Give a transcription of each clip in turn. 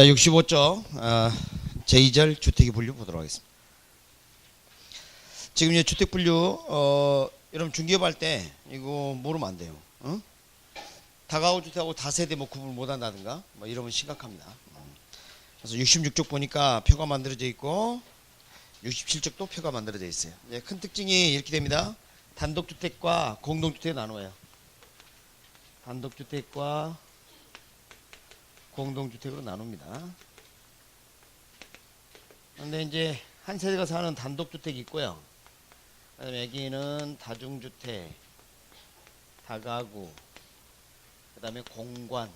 자, 65쪽 제2절 주택의 분류 보도록 하겠습니다. 지금 이제 주택 분류 여러분 중개업할 때 이거 모르면 안 돼요. 다가구 주택하고 다세대 뭐 구분 못 한다든가 뭐 이러면 심각합니다. 그래서 66쪽 보니까 표가 만들어져 있고 67쪽도 표가 만들어져 있어요. 예, 큰 특징이 이렇게 됩니다. 단독주택과 공동주택 나누어요. 단독주택과 공동주택으로 나눕니다. 근데 이제 한 세대가 사는 단독주택이 있고요. 그다음에 여기는 다중주택, 다가구, 그다음에 공관.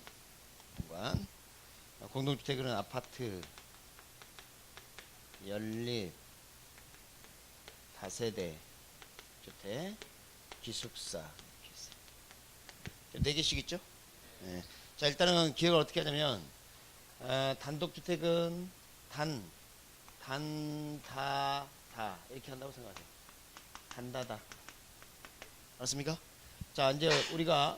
공동주택은 아파트, 연립, 다세대 주택, 기숙사. 4개씩 있죠? 네. 자, 일단은 기억을 어떻게 하냐면 단독주택은 다 이렇게 한다고 생각하세요. 단다다. 알았습니까? 자, 이제 우리가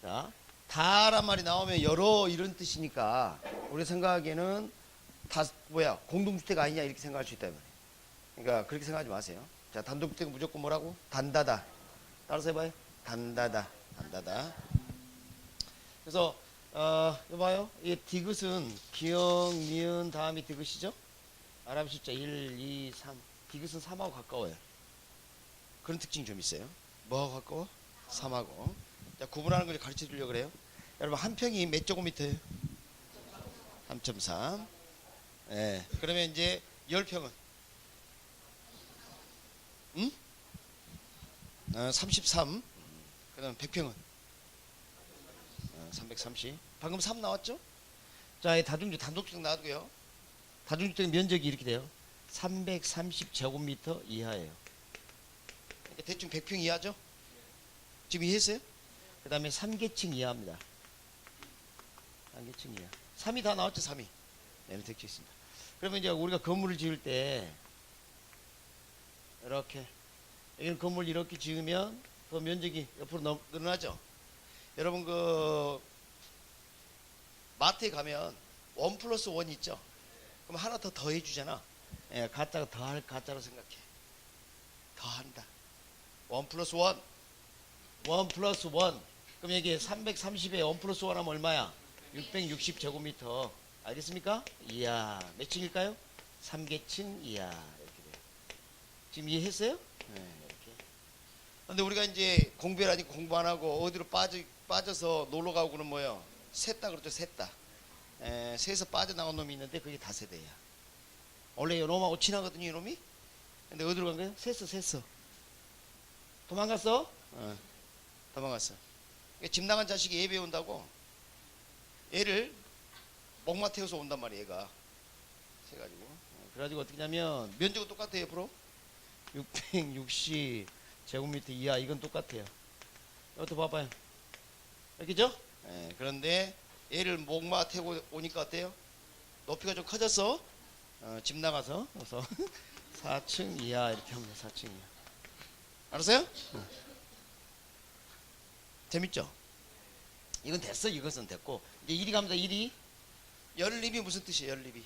자, 다란 말이 나오면 여러 이런 뜻이니까 우리 생각하기에는 다 공동주택 아니냐 이렇게 생각할 수 있다. 그러니까 그렇게 생각하지 마세요. 자, 단독주택은 무조건 뭐라고? 단다다. 따라서 해봐요. 단다다. 그래서 여봐요. 이 디귿은 기역, 니은 다음이 디귿이죠. 아랍 숫자 1, 2, 3. 디귿은 3하고 가까워요. 그런 특징이 좀 있어요. 뭐하고 가까워? 3하고. 자, 구분하는 걸 가르쳐 주려고 그래요. 여러분, 한 평이 몇 제곱미터예요? 3.3. 예. 그러면 이제 10평은 33. 그 다음 100평은 330. 방금 3 나왔죠? 자, 단독주택 놔두고요. 다중주택 면적이 이렇게 돼요. 330제곱미터 이하예요. 그러니까 대충 100평 이하죠? 지금 이해했어요? 그 다음에 3계층 이하입니다. 3계층 이하. 3이 다 나왔죠? 3이. 네, 택지 있습니다. 그러면 이제 우리가 건물을 지을 때 이렇게 여기는 건물 이렇게 지으면 그 면적이 옆으로 늘어나죠. 여러분 그 마트에 가면 1+1 있죠. 그럼 하나 더 더해 주잖아. 예, 가짜가 더할 가짜로 생각해. 더한다. 1+1. 1+1. 그럼 여기 330에 1+1 하면 얼마야? 660제곱미터. 알겠습니까? 이야. 몇 층일까요? 3계층 이하. 이렇게 돼요. 지금 이해했어요? 네. 근데 우리가 이제 공부를 하니 공부 안 하고 어디로 빠져서 놀러 가고는 뭐예요? 셋다 그렇죠, 셋다. 새에서 빠져나온 놈이 있는데 그게 다세대야. 원래 이놈하고 친하거든요, 이놈이. 근데 어디로 간 거예요? 샜어. 도망갔어? 도망갔어. 집 나간 자식이 애 배운다고 애를 목마 태워서 온단 말이야, 얘가. 그래가지고 어떻게 하냐면 면적은 똑같아요, 옆으로. 660제곱미터 이하 이건 똑같아요. 이것도 봐봐요. 이렇게죠? 네, 그런데 얘를 목마 태고 오니까 어때요? 높이가 좀 커졌어. 집 나가서 그래서 4층 이하 이렇게 하면 4층 이하. 알았어요? 재밌죠? 이건 됐어. 이것은 됐고 이제 1위 갑니다. 1위. 연립이 무슨 뜻이에요? 연립이.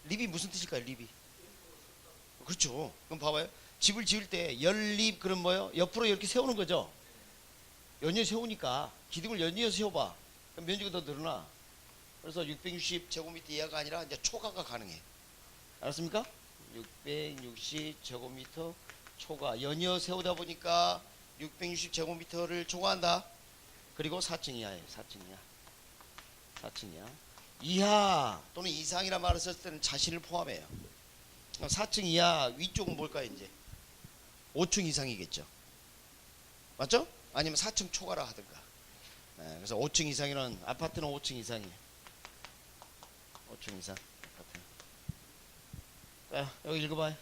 립이 무슨 뜻일까요? 립이. 그렇죠. 그럼 봐봐요. 집을 지을 때 연립 그럼 뭐예요? 옆으로 이렇게 세우는 거죠. 연이어 세우니까 기둥을 연이어 세워봐. 그럼 면적이 더 늘어나. 그래서 660제곱미터 이하가 아니라 이제 초과가 가능해. 알았습니까? 660제곱미터 초과. 연이어 세우다 보니까 660제곱미터를 초과한다. 그리고 4층 이하예요. 4층 이하. 4층 이하. 이하 또는 이상이라 말을 썼을 때는 자신을 포함해요. 4층 이하 위쪽은 뭘까요? 이제 5층 이상이겠죠. 맞죠? 아니면 4층 초과라 하든가. 네, 그래서 5층 이상이라는 아파트는 5층 이상이에요. 5층 이상 아파트. 자, 여기 읽어봐요.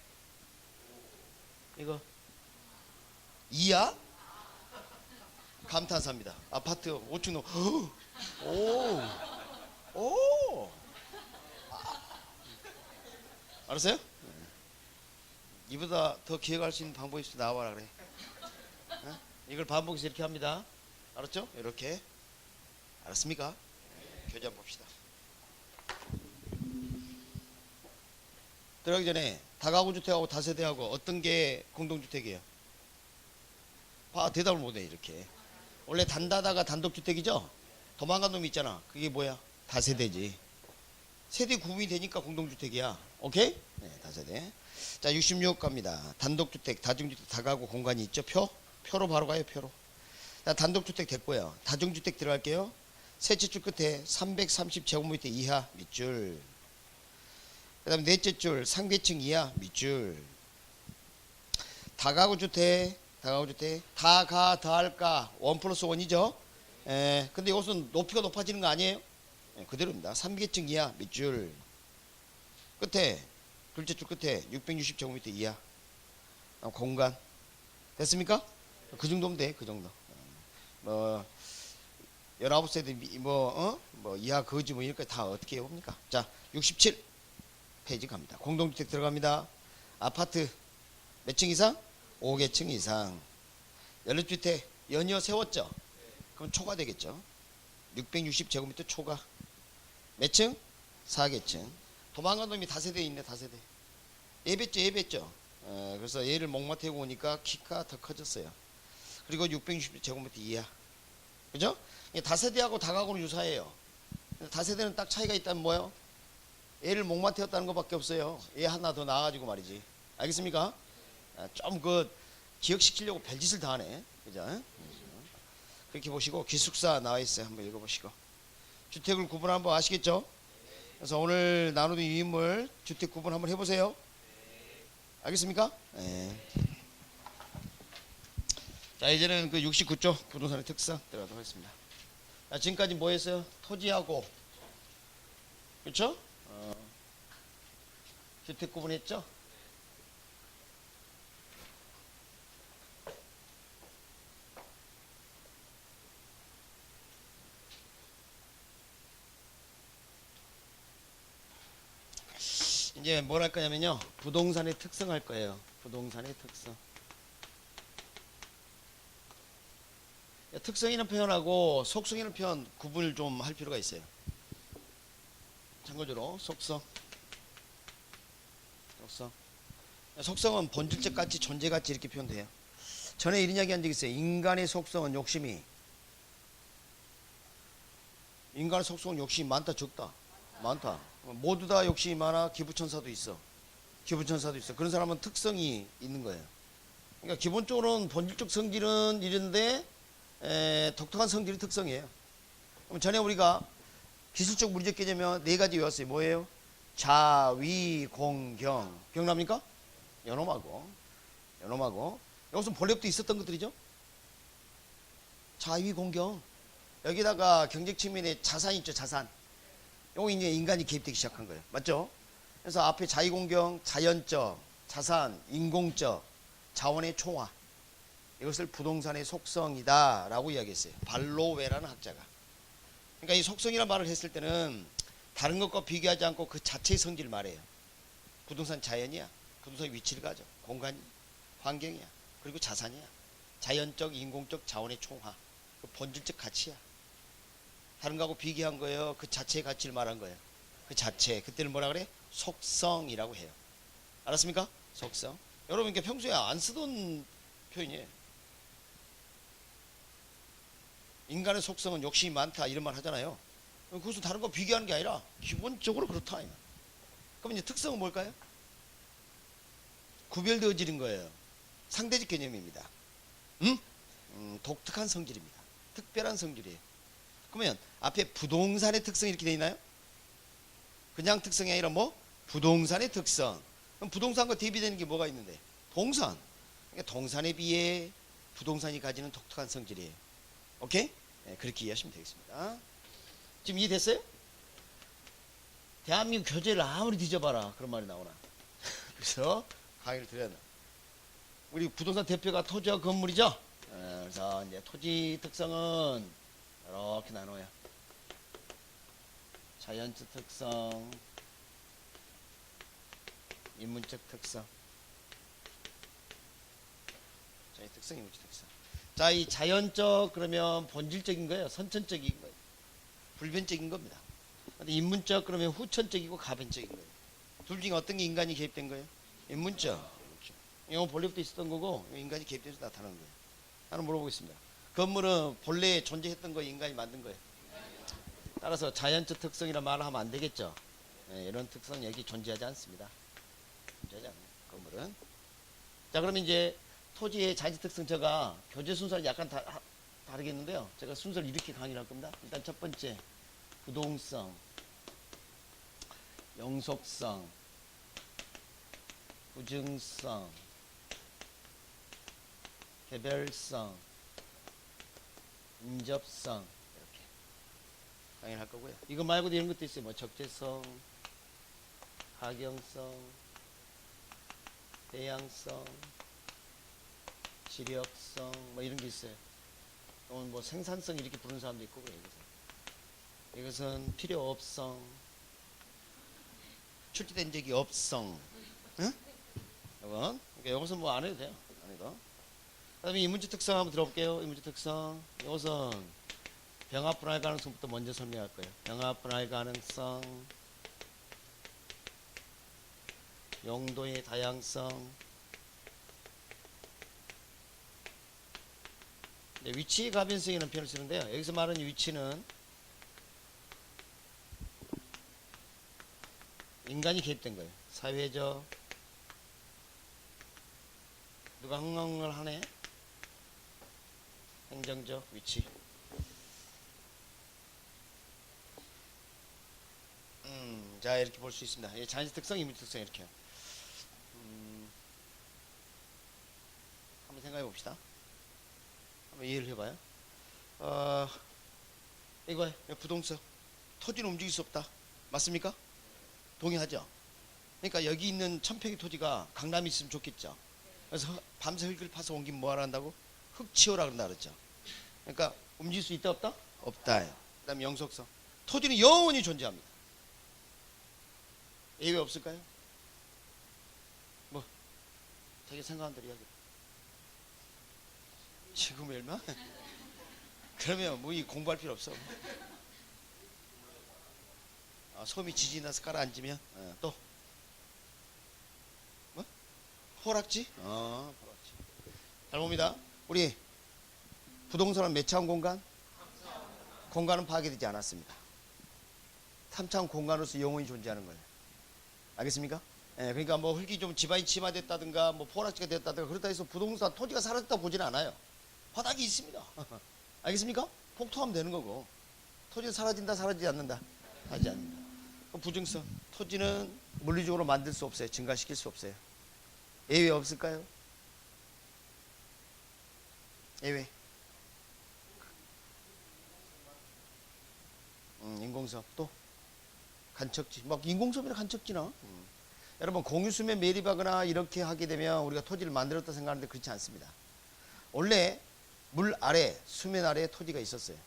이거 이하 감탄사입니다. 아파트 5층 오. 알았어요? 이보다 더 기억할 수 있는 방법이 있어 나와라 그래. 이걸 반복해서 이렇게 합니다. 알았죠? 이렇게. 알았습니까? 교재 한번 봅시다. 들어가기 전에 다가구 주택하고 다세대하고 어떤 게 공동주택이에요? 대답을 못해. 이렇게 원래 단다다가 단독주택이죠. 도망간 놈이 있잖아. 그게 뭐야? 다세대지. 세대 구분이 되니까 공동주택이야. 오케이? 네, 다세대. 자, 66 갑니다. 단독주택, 다중주택, 다가구 공간이 있죠. 표로 바로 가요. 표로. 자, 단독주택 됐고요. 다중주택 들어갈게요. 셋째 줄 끝에 330제곱미터 이하 밑줄. 그 다음에 넷째 줄 상계층 이하 밑줄. 다가구 주택 다가 더할까 1+1이죠. 근데 이것은 높이가 높아지는 거 아니에요? 그대로입니다. 3계층 이하 밑줄. 끝에 둘째 줄 끝에 660제곱미터 이하 공간. 됐습니까? 그 정도면 돼. 그 정도. 뭐 19세대 뭐 이하 거지 뭐 이렇게 다 어떻게 해봅니까? 자, 67 페이지 갑니다. 공동주택 들어갑니다. 아파트 몇 층 이상? 5개층 이상. 연립주택 연이어 세웠죠? 그럼 초과 되겠죠? 660제곱미터 초과. 몇 층? 4개층. 도망간 놈이 다세대에 있네. 다세대. 예배죠. 그래서 얘를 목마 태우고 오니까 키가 더 커졌어요. 그리고 660제곱미터 이하. 그죠? 다세대하고 다가구는 유사해요. 다세대는 딱 차이가 있다면 뭐예요? 얘를 목마 태웠다는 것밖에 없어요. 얘 하나 더 나와가지고 말이지. 알겠습니까? 좀 기억시키려고 별짓을 다 하네. 그죠? 그렇게 보시고 기숙사 나와 있어요. 한번 읽어보시고. 주택을 구분 한번 아시겠죠? 그래서 오늘 나누는 유인물 주택 구분 한번 해보세요. 알겠습니까? 네. 자, 이제는 그 69조 부동산의 특성 들어가도록 하겠습니다. 자, 지금까지 뭐 했어요? 토지하고, 그렇죠? 주택 구분했죠? 이제 뭘 할 거냐면요, 부동산의 특성 할 거예요. 부동산의 특성. 특성이라는 표현하고 속성이라는 표현 구분을 좀 할 필요가 있어요. 참고적으로 속성. 속성은 본질적 가치, 존재 가치 이렇게 표현돼요. 전에 이런 이야기 한 적 있어요. 인간의 속성은 욕심이 많다 적다? 많다. 모두 다 욕심이 많아. 기부천사도 있어. 그런 사람은 특성이 있는 거예요. 그러니까 기본적으로는 본질적 성질은 이런데 독특한 성질이 특성이에요. 그럼 전에 우리가 기술적 물리적 개념이 네 가지 외웠어요. 뭐예요? 자위 공경. 기억납니까? 연놈하고 이것은 본래부터 있었던 것들이죠. 자위 공경. 여기다가 경제 측면에 자산 있죠. 자산. 요거 이제 인간이 개입되기 시작한 거예요. 맞죠? 그래서 앞에 자위 공경, 자연적, 자산, 인공적, 자원의 총화. 이것을 부동산의 속성이다 라고 이야기했어요. 발로웨라는 학자가. 그러니까 이 속성이라는 말을 했을 때는 다른 것과 비교하지 않고 그 자체의 성질을 말해요. 부동산 자연이야. 부동산의 위치를 가져. 공간이, 환경이야. 그리고 자산이야. 자연적, 인공적 자원의 총화. 그 본질적 가치야. 다른 거하고 비교한 거예요. 그 자체의 가치를 말한 거예요. 그 자체. 그때는 뭐라 그래? 속성이라고 해요. 알았습니까? 속성. 여러분 이게 평소에 안 쓰던 표현이에요. 인간의 속성은 욕심이 많다 이런 말 하잖아요. 그것은 다른 거 비교하는 게 아니라 기본적으로 그렇다. 그럼 이제 특성은 뭘까요? 구별되어지는 거예요. 상대적 개념입니다. 독특한 성질입니다. 특별한 성질이에요. 그러면 앞에 부동산의 특성이 이렇게 되어 있나요? 그냥 특성이 아니라 뭐? 부동산의 특성. 그럼 부동산과 대비되는 게 뭐가 있는데? 동산. 그러니까 동산에 비해 부동산이 가지는 독특한 성질이에요. 오케이? 네, 그렇게 이해하시면 되겠습니다. 지금 이해됐어요? 대한민국 교재를 아무리 뒤져봐라 그런 말이 나오나. 그래서 강의를 드려야 돼. 우리 부동산 대표가 토지와 건물이죠. 그래서 이제 토지 특성은 이렇게 나눠요. 자연적 특성, 인문적 특성. 자연 특성, 인문적 특성. 자, 이 자연적 그러면 본질적인 거예요. 선천적인 거예요. 불변적인 겁니다. 근데 인문적 그러면 후천적이고 가변적인 거예요. 둘 중에 어떤 게 인간이 개입된 거예요? 인문적. 이건 본래부터 있었던 거고 인간이 개입돼서 나타나는 거예요. 하나 물어보겠습니다. 건물은 본래 존재했던 거 인간이 만든 거예요. 따라서 자연적 특성이라 말을 하면 안 되겠죠. 네, 이런 특성 여기 존재하지 않습니다. 존재하지 않아요. 건물은. 자, 그러면 이제 토지의 자연적 특성 제가 교재 순서를 약간 다르겠는데요. 제가 순서를 이렇게 강의를 할 겁니다. 일단 첫 번째 부동성, 영속성, 부증성, 개별성, 인접성 이렇게 강의를 할 거고요. 이거 말고도 이런 것도 있어요. 뭐 적재성, 하경성, 대양성, 지력성 뭐 이런 게 있어요. 또는 뭐 생산성 이렇게 부르는 사람도 있고 그래요. 이것은 필요업성, 출제된 적이 없성, 응? 이건 이것은 뭐 안 해도 돼요. 안 해도. 그다음에 인문적 특성 한번 들어볼게요. 인문적 특성. 이것은 병합 분할 가능성부터 먼저 설명할 거예요. 병합 분할 가능성, 용도의 다양성, 위치의 가변성이라는 표현을 쓰는데요. 여기서 말하는 위치는 인간이 개입된 거예요. 사회적, 누가 흥행을 하네? 행정적 위치. 자, 이렇게 볼 수 있습니다. 자연적 특성, 인문적 특성 이렇게. 한번 생각해 봅시다. 한번 이해를 해봐요. 이거예요. 부동성. 토지는 움직일 수 없다. 맞습니까? 동의하죠? 그러니까 여기 있는 1000평의 토지가 강남에 있으면 좋겠죠. 그래서 밤새 흙을 파서 옮기면 뭐하러 한다고? 흙 치워라 그런다 그랬죠. 그러니까 움직일 수 있다 없다? 없다. 그 다음에 영속성. 토지는 영원히 존재합니다. 예외 없을까요? 뭐 자기 생각한 대로 이야기. 지금 얼마? 그러면 뭐 이 공부할 필요 없어. 솜이 지진이 나서 깔아앉으면 또 뭐? 호락지? 호락지. 잘 봅니다. 우리 부동산은 몇 차원 공간? 공간은 파괴되지 않았습니다. 3차원 공간으로서 영원히 존재하는 거예요. 알겠습니까? 그러니까 뭐 흙이 좀 지반이 침하됐다든가 뭐 포락지가 됐다든가 그렇다 해서 부동산 토지가 사라졌다고 보지는 않아요. 바닥이 있습니다. 알겠습니까? 폭토하면 되는 거고. 토지가 사라진다 사라지지 않는다 하지 않는다. 부증성. 토지는 물리적으로 만들 수 없어요. 증가시킬 수 없어요. 예외 없을까요? 예외. 인공섬. 또 간척지. 막 인공섬이라 간척지나. 여러분 공유수면 매립하거나 이렇게 하게 되면 우리가 토지를 만들었다 생각하는데 그렇지 않습니다. 원래 물 아래 수면 아래에 토지가 있었어요.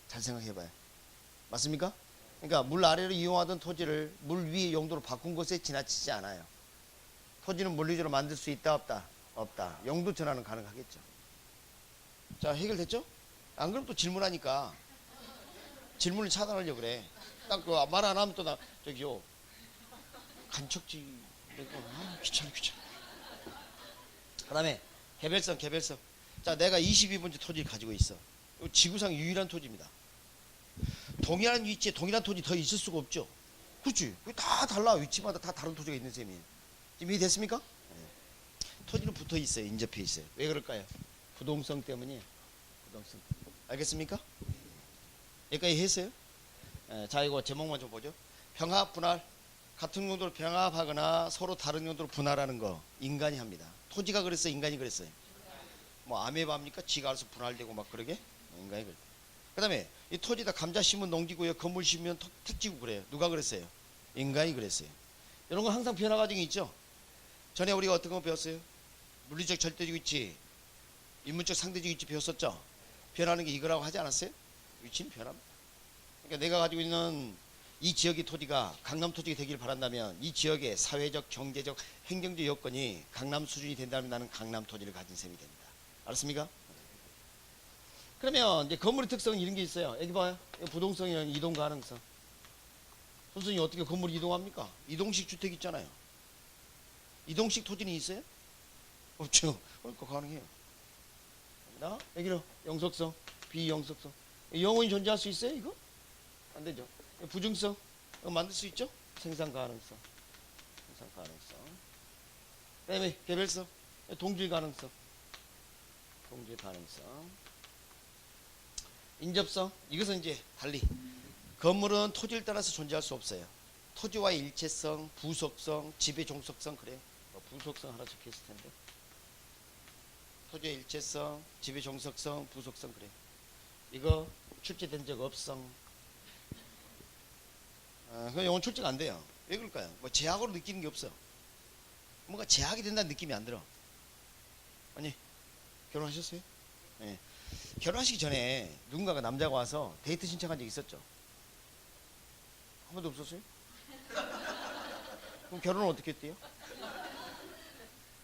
잘 생각해봐요. 맞습니까? 그러니까 물 아래로 이용하던 토지를 물 위의 용도로 바꾼 것에 지나치지 않아요. 토지는 물리적으로 만들 수 있다 없다? 없다. 용도 전환은 가능하겠죠. 자, 해결됐죠? 안 그러면 또 질문하니까 질문을 차단하려고 그래. 딱 그 말 안 하면 또 나 저기요 간척지 귀찮아. 그 다음에 개별성. 자, 내가 22번째 토지를 가지고 있어. 지구상 유일한 토지입니다. 동일한 위치에 동일한 토지 더 있을 수가 없죠. 그렇지? 다 달라. 위치마다 다 다른 토지가 있는 셈이에요. 지금 이해됐습니까? 토지는 붙어 있어요. 인접해 있어요. 왜 그럴까요? 부동성 때문이에요. 부동성. 알겠습니까? 여기까지 했어요? 자, 이거 제목만 좀 보죠. 병합 분할. 같은 용도로 병합하거나 서로 다른 용도로 분할하는 거 인간이 합니다. 토지가 그랬어요? 인간이 그랬어요? 뭐 아메바입니까? 지가 알아서 분할되고 막 그러게? 인간이 그랬어요. 그 다음에 이 토지다 감자 심으면 농지고요, 건물 심으면 특지고 그래요. 누가 그랬어요? 인간이 그랬어요. 이런 거 항상 변화 과정이 있죠. 전에 우리가 어떤 거 배웠어요? 물리적 절대적 위치, 인문적 상대적 위치 배웠었죠. 변하는 게 이거라고 하지 않았어요? 위치는 변합니다. 그러니까 내가 가지고 있는 이 지역의 토지가 강남 토지가 되기를 바란다면 이 지역의 사회적, 경제적, 행정적 여건이 강남 수준이 된다면 나는 강남 토지를 가진 셈이 됩니다. 알았습니까? 그러면 이제 건물의 특성은 이런 게 있어요. 여기 봐요. 부동성이랑 이동 가능성. 선생님 어떻게 건물이 이동합니까? 이동식 주택 있잖아요. 이동식 토지는 있어요? 없죠. 그러니까 가능해요. 여기는 영속성, 비영속성. 영원히 존재할 수 있어요? 이거? 안 되죠. 부증성 만들 수 있죠? 생산 가능성. 그다음에 개별성, 동질 가능성. 인접성, 이것은 이제 달리 건물은 토지를 따라서 존재할 수 없어요. 토지와의 일체성, 부속성, 지배 종속성. 그래요. 부속성 하나 적혀 있을 텐데. 토지의 일체성, 지배 종속성, 부속성. 그래요. 이거 출제된 적 없성. 그럼 이건 출제가 안 돼요. 왜 그럴까요? 뭐 제약으로 느끼는 게 없어. 뭔가 제약이 된다는 느낌이 안 들어. 아니, 결혼하셨어요? 네. 결혼하시기 전에 누군가가 남자가 와서 데이트 신청한 적 있었죠? 한 번도 없었어요? 그럼 결혼을 어떻게 했대요?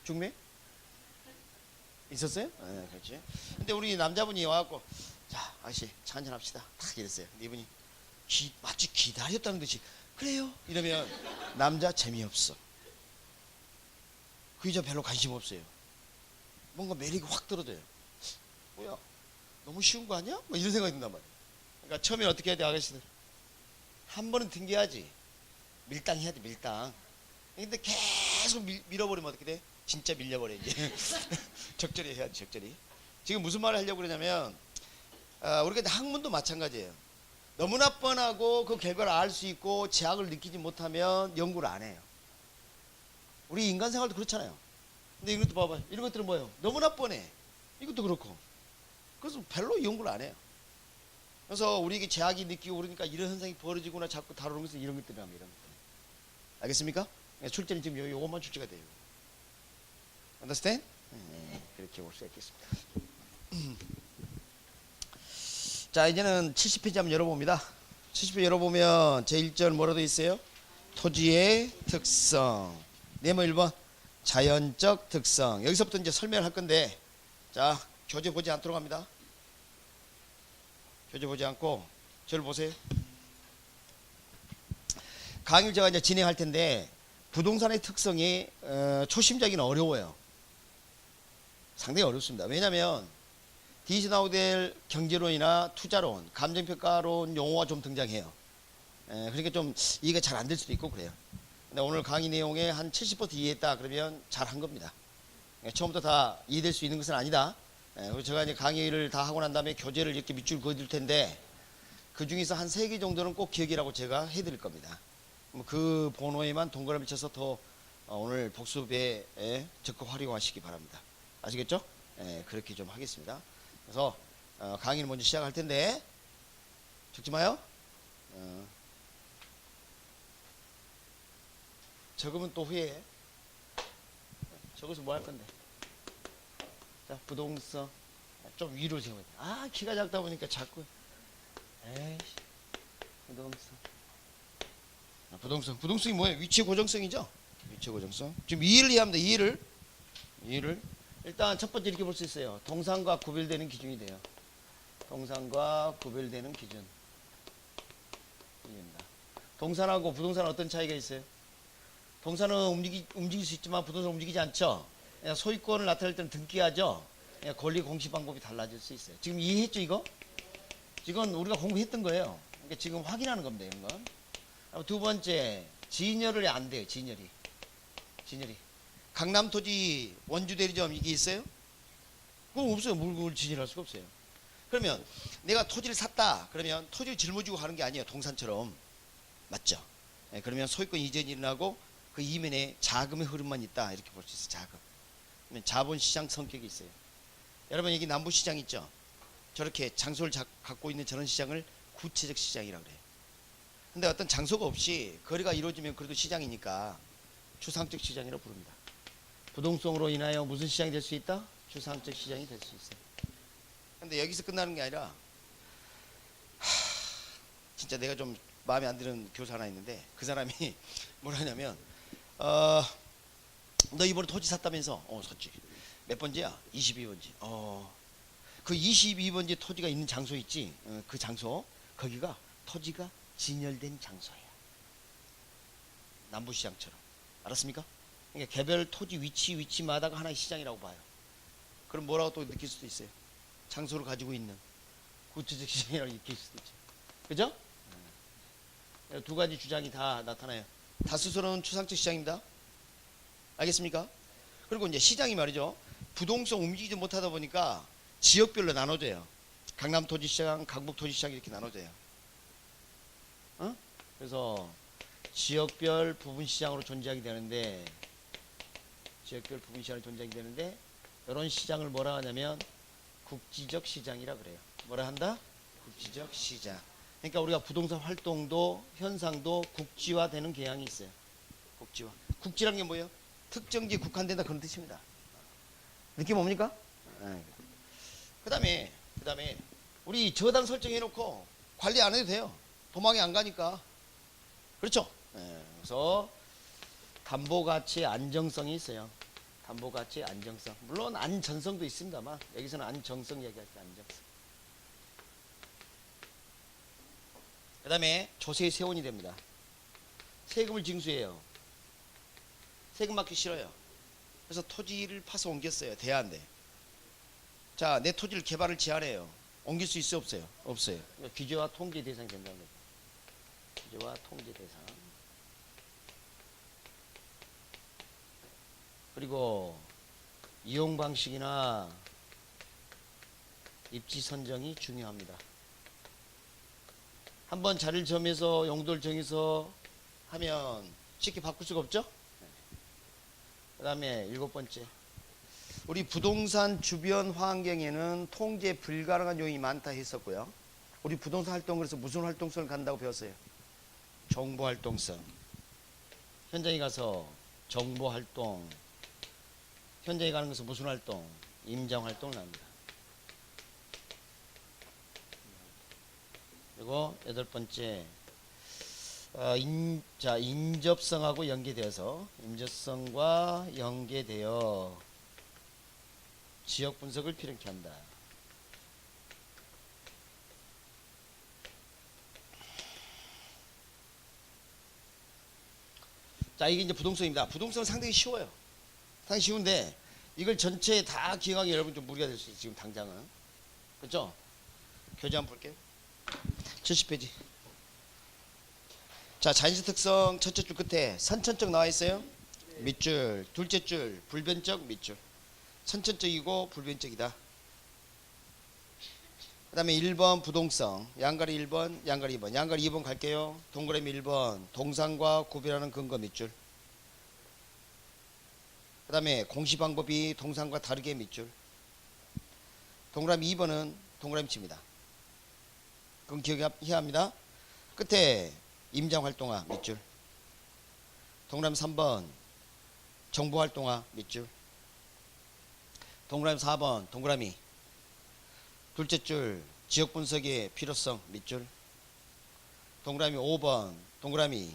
중매? 있었어요? 네, 그렇지. 근데 우리 남자분이 와갖고, 자, 아저씨, 차 한잔 합시다. 딱 이랬어요. 근데 이분이 마치 기다렸다는 듯이, 그래요? 이러면 남자 재미없어. 그 여자 별로 관심 없어요. 뭔가 매력이 확 떨어져요. 뭐야? 너무 쉬운 거 아니야? 뭐 이런 생각이 든단 말이야. 그러니까 처음에 어떻게 해야 돼, 아가씨들? 한 번은 튕겨야지. 밀당해야 돼, 밀당. 근데 계속 밀어버리면 어떻게 돼? 진짜 밀려버려, 이제. 적절히 해야지, 적절히. 지금 무슨 말을 하려고 그러냐면, 우리가 학문도 마찬가지예요. 너무나 뻔하고 그 결과를 알 수 있고 제약을 느끼지 못하면 연구를 안 해요. 우리 인간 생활도 그렇잖아요. 근데 이것도 봐봐요. 이런 것들은 뭐예요? 너무나 뻔해. 이것도 그렇고. 그래서 별로 연구를 안 해요. 그래서 우리에게 제약이 느끼고 그러니까 이런 현상이 벌어지구나 자꾸 다루는 것은 이런 것들이랍니다. 이런 것들. 알겠습니까? 출제는 지금 요것만 출제가 돼요. Understand? 그렇게 볼 수 있겠습니다. 자, 이제는 70페이지 한번 열어봅니다. 70페이지 열어보면 제1절 뭐라도 있어요? 토지의 특성. 네모 1번 자연적 특성. 여기서부터 이제 설명을 할 건데, 자, 교재 보지 않도록 합니다. 교재 보지 않고 저를 보세요. 강의를 제가 이제 진행할 텐데 부동산의 특성이 초심자기는 어려워요. 상당히 어렵습니다. 왜냐하면 디지나우델 경제론이나 투자론, 감정평가론 용어가 좀 등장해요. 그러니까 좀 이해가 잘 안 될 수도 있고 그래요. 근데 오늘 강의 내용에 한 70% 이해했다 그러면 잘 한 겁니다. 처음부터 다 이해될 수 있는 것은 아니다. 그리고 제가 이제 강의를 다 하고 난 다음에 교재를 이렇게 밑줄 그어드릴 텐데 그 중에서 한 3개 정도는 꼭 기억이라고 제가 해드릴 겁니다. 그 번호에만 동그라미 쳐서 더 오늘 복습에 적극 활용하시기 바랍니다. 아시겠죠? 그렇게 좀 하겠습니다. 그래서 강의를 먼저 시작할 텐데 적지 마요. 적으면 또 후회해. 적어서 뭐 할 건데? 자, 부동성 좀 위로 세워야 돼. 아, 키가 작다 보니까 자꾸. 에이씨, 부동성이 뭐예요? 위치 고정성이죠. 위치 고정성. 지금 이해를 이해합니다. 이해를. 일단 첫 번째 이렇게 볼 수 있어요. 동산과 구별되는 기준이 돼요. 동산과 구별되는 기준. 동산하고 부동산은 어떤 차이가 있어요? 동산은 움직일 수 있지만 부동산은 움직이지 않죠. 소유권을 나타낼 때는 등기하죠. 권리 공시 방법이 달라질 수 있어요. 지금 이해했죠, 이거? 이건 우리가 공부했던 거예요. 그러니까 지금 확인하는 겁니다, 이런 건. 두 번째, 진열이 안 돼요, 진열이. 강남 토지 원주 대리점 이게 있어요? 그건 없어요. 물건을 진열할 수가 없어요. 그러면 내가 토지를 샀다. 그러면 토지를 짊어지고 가는 게 아니에요. 동산처럼. 맞죠? 그러면 소유권 이전이 일어나고 그 이면에 자금의 흐름만 있다. 이렇게 볼 수 있어요. 자금. 그러면 자본시장 성격이 있어요. 여러분 여기 남부시장 있죠? 저렇게 장소를 갖고 있는 저런 시장을 구체적 시장이라고 그래요. 근데 어떤 장소가 없이 거래가 이루어지면 그래도 시장이니까 추상적 시장이라고 부릅니다. 부동성으로 인하여 무슨 시장이 될 수 있다? 추상적 시장이 될 수 있어요. 근데 여기서 끝나는 게 아니라 진짜 내가 좀 마음에 안 드는 교사 하나 있는데 그 사람이 뭐라 하냐면 너 이번에 토지 샀다면서? 샀지. 몇 번지야? 22번지. 그 22번지 토지가 있는 장소 있지? 그 장소, 거기가 토지가 진열된 장소야. 남부시장처럼. 알았습니까? 그러니까 개별 토지 위치마다가 하나의 시장이라고 봐요. 그럼 뭐라고 또 느낄 수도 있어요. 장소를 가지고 있는 구체적 시장이라고 느낄 수도 있죠. 그죠? 두 가지 주장이 다 나타나요. 다수서는 추상적 시장입니다. 알겠습니까? 그리고 이제 시장이 말이죠. 부동산 움직이지 못하다 보니까 지역별로 나눠져요. 강남 토지시장, 강북 토지시장 이렇게 나눠져요. 그래서 지역별 부분 시장으로 존재하게 되는데, 이런 시장을 뭐라 하냐면 국지적 시장이라 그래요. 뭐라 한다? 국지적 시장. 그러니까 우리가 부동산 활동도 현상도 국지화되는 경향이 있어요. 국지화. 국지란 게 뭐예요? 특정지에 국한된다 그런 뜻입니다. 느낌 옵니까? 그 다음에 우리 저당 설정해놓고 관리 안 해도 돼요. 도망이 안 가니까. 그렇죠? 그래서 담보가치 안정성이 있어요. 담보가치 안정성. 물론 안전성도 있습니다만 여기서는 안정성 얘기할 때 안정성. 그 다음에 조세 세원이 됩니다. 세금을 징수해요. 세금 받기 싫어요. 그래서 토지를 파서 옮겼어요. 돼야 안 돼. 자, 내 토지를 개발을 제한해요. 옮길 수 있어요? 없어요? 없어요. 그러니까 규제와 통제 대상이 된다는 거죠. 규제와 통제 대상. 그리고 이용 방식이나 입지 선정이 중요합니다. 한번 자리를 정해서 용도를 정해서 하면 쉽게 바꿀 수가 없죠? 그 다음에 7번째. 우리 부동산 주변 환경에는 통제 불가능한 요인이 많다 했었고요. 우리 부동산 활동 그래서 무슨 활동성을 간다고 배웠어요? 정보 활동성. 현장에 가서 정보 활동. 현장에 가는 것은 무슨 활동? 임장 활동을 합니다. 그리고 8번째. 인접성하고 연계되어서 인접성과 연계되어 지역 분석을 필요케 한다. 자, 이게 이제 부동산입니다. 부동산은 상당히 쉬워요. 상당히 쉬운데 이걸 전체에 다 기억하기 여러분 좀 무리가 될 수 있어요. 지금 당장은. 그렇죠? 교재 한번 볼게요. 70페이지. 자, 자연적 특성 첫째 줄 끝에 선천적 나와 있어요. 밑줄. 둘째 줄 불변적 밑줄. 선천적이고 불변적이다. 그 다음에 1번 부동성. 양가리 1번, 양가리 2번. 양가리 2번 갈게요. 동그라미 1번. 동상과 구별하는 근거 밑줄. 그 다음에 공시 방법이 동상과 다르게 밑줄. 동그라미 2번은 동그라미 칩니다. 그건 기억해야 합니다. 끝에 임장활동화 밑줄. 동그라미 3번 정보활동화 밑줄. 동그라미 4번 동그라미 둘째 줄 지역분석의 필요성 밑줄. 동그라미 5번 동그라미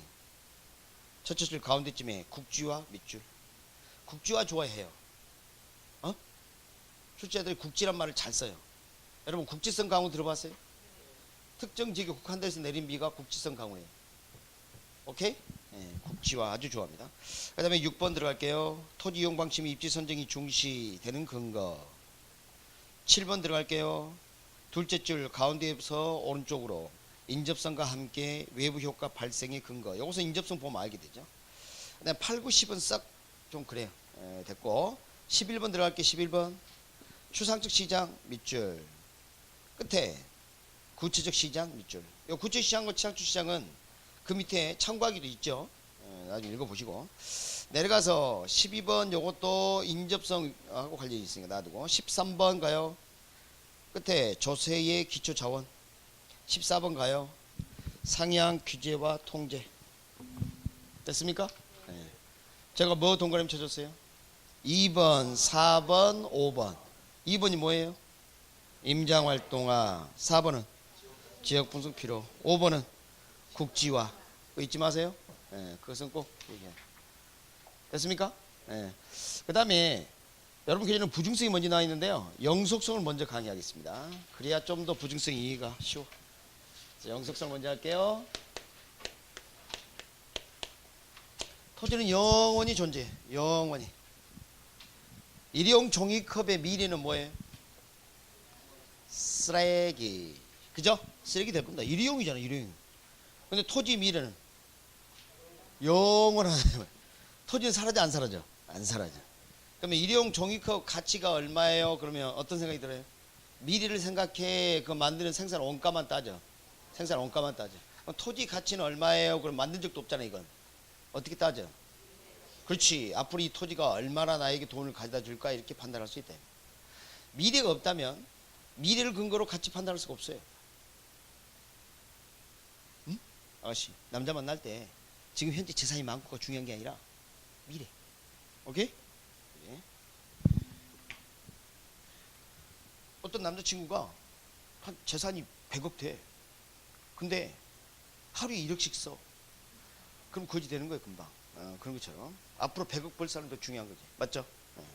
첫째 줄 가운데쯤에 국지화 밑줄. 국지화 좋아해요. 출제자들이 국지란 말을 잘 써요. 여러분 국지성 강우 들어봤어요? 특정 지역에 국한돼서 내린 비가 국지성 강우예요. 오케이? 국지화 아주 좋아합니다. 그 다음에 6번 들어갈게요. 토지 이용 방침 입지 선정이 중시되는 근거. 7번 들어갈게요. 둘째 줄 가운데에서 오른쪽으로 인접성과 함께 외부 효과 발생의 근거. 여기서 인접성 보면 알게 되죠. 그 다음에 8, 9, 10은 싹 좀 그래요. 됐고 11번 들어갈게요. 11번 추상적 시장 밑줄. 끝에 구체적 시장 밑줄. 이 구체적 시장과 추상적 시장은 그 밑에 참고하기도 있죠. 나중에 읽어보시고. 내려가서 12번 요것도 인접성하고 관련이 있으니까 놔두고 13번 가요. 끝에 조세의 기초자원. 14번 가요. 상향 규제와 통제. 됐습니까? 제가 뭐 동그라미 쳐줬어요? 2번, 4번, 5번. 2번이 뭐예요? 임장활동화. 4번은 지역분석 필요. 5번은 국지화. 그거 잊지 마세요. 그것은 꼭 얘기해요. 됐습니까? 그 다음에 여러분 교재는 부중성이 먼저 나와 있는데요. 영속성을 먼저 강의하겠습니다. 그래야 좀 더 부중성 이해가 쉬워. 그래서 영속성 먼저 할게요. 토지는 영원히 존재해. 영원히. 일회용 종이컵의 미래는 뭐예요? 쓰레기. 그죠? 쓰레기 될 겁니다. 일회용이잖아, 일회용. 근데 토지 미래는 영원하다. 토지는 사라져, 안 사라져? 안 사라져. 그러면 일회용 종이컵 가치가 얼마예요? 그러면 어떤 생각이 들어요? 미래를 생각해. 그 만드는 생산 원가만 따져. 생산 원가만 따져. 그럼 토지 가치는 얼마예요? 그럼 만든 적도 없잖아, 이건. 어떻게 따져? 그렇지. 앞으로 이 토지가 얼마나 나에게 돈을 가져다 줄까? 이렇게 판단할 수 있다. 미래가 없다면 미래를 근거로 가치 판단할 수가 없어요. 응? 아가씨, 남자 만날 때 지금 현재 재산이 많고가 중요한 게 아니라 미래. 오케이? 네. 어떤 남자친구가 한 재산이 100억 돼. 근데 하루에 1억씩 써. 그럼 거지 되는 거예요, 금방. 그런 것처럼 앞으로 100억 벌 사람도 중요한 거지. 맞죠?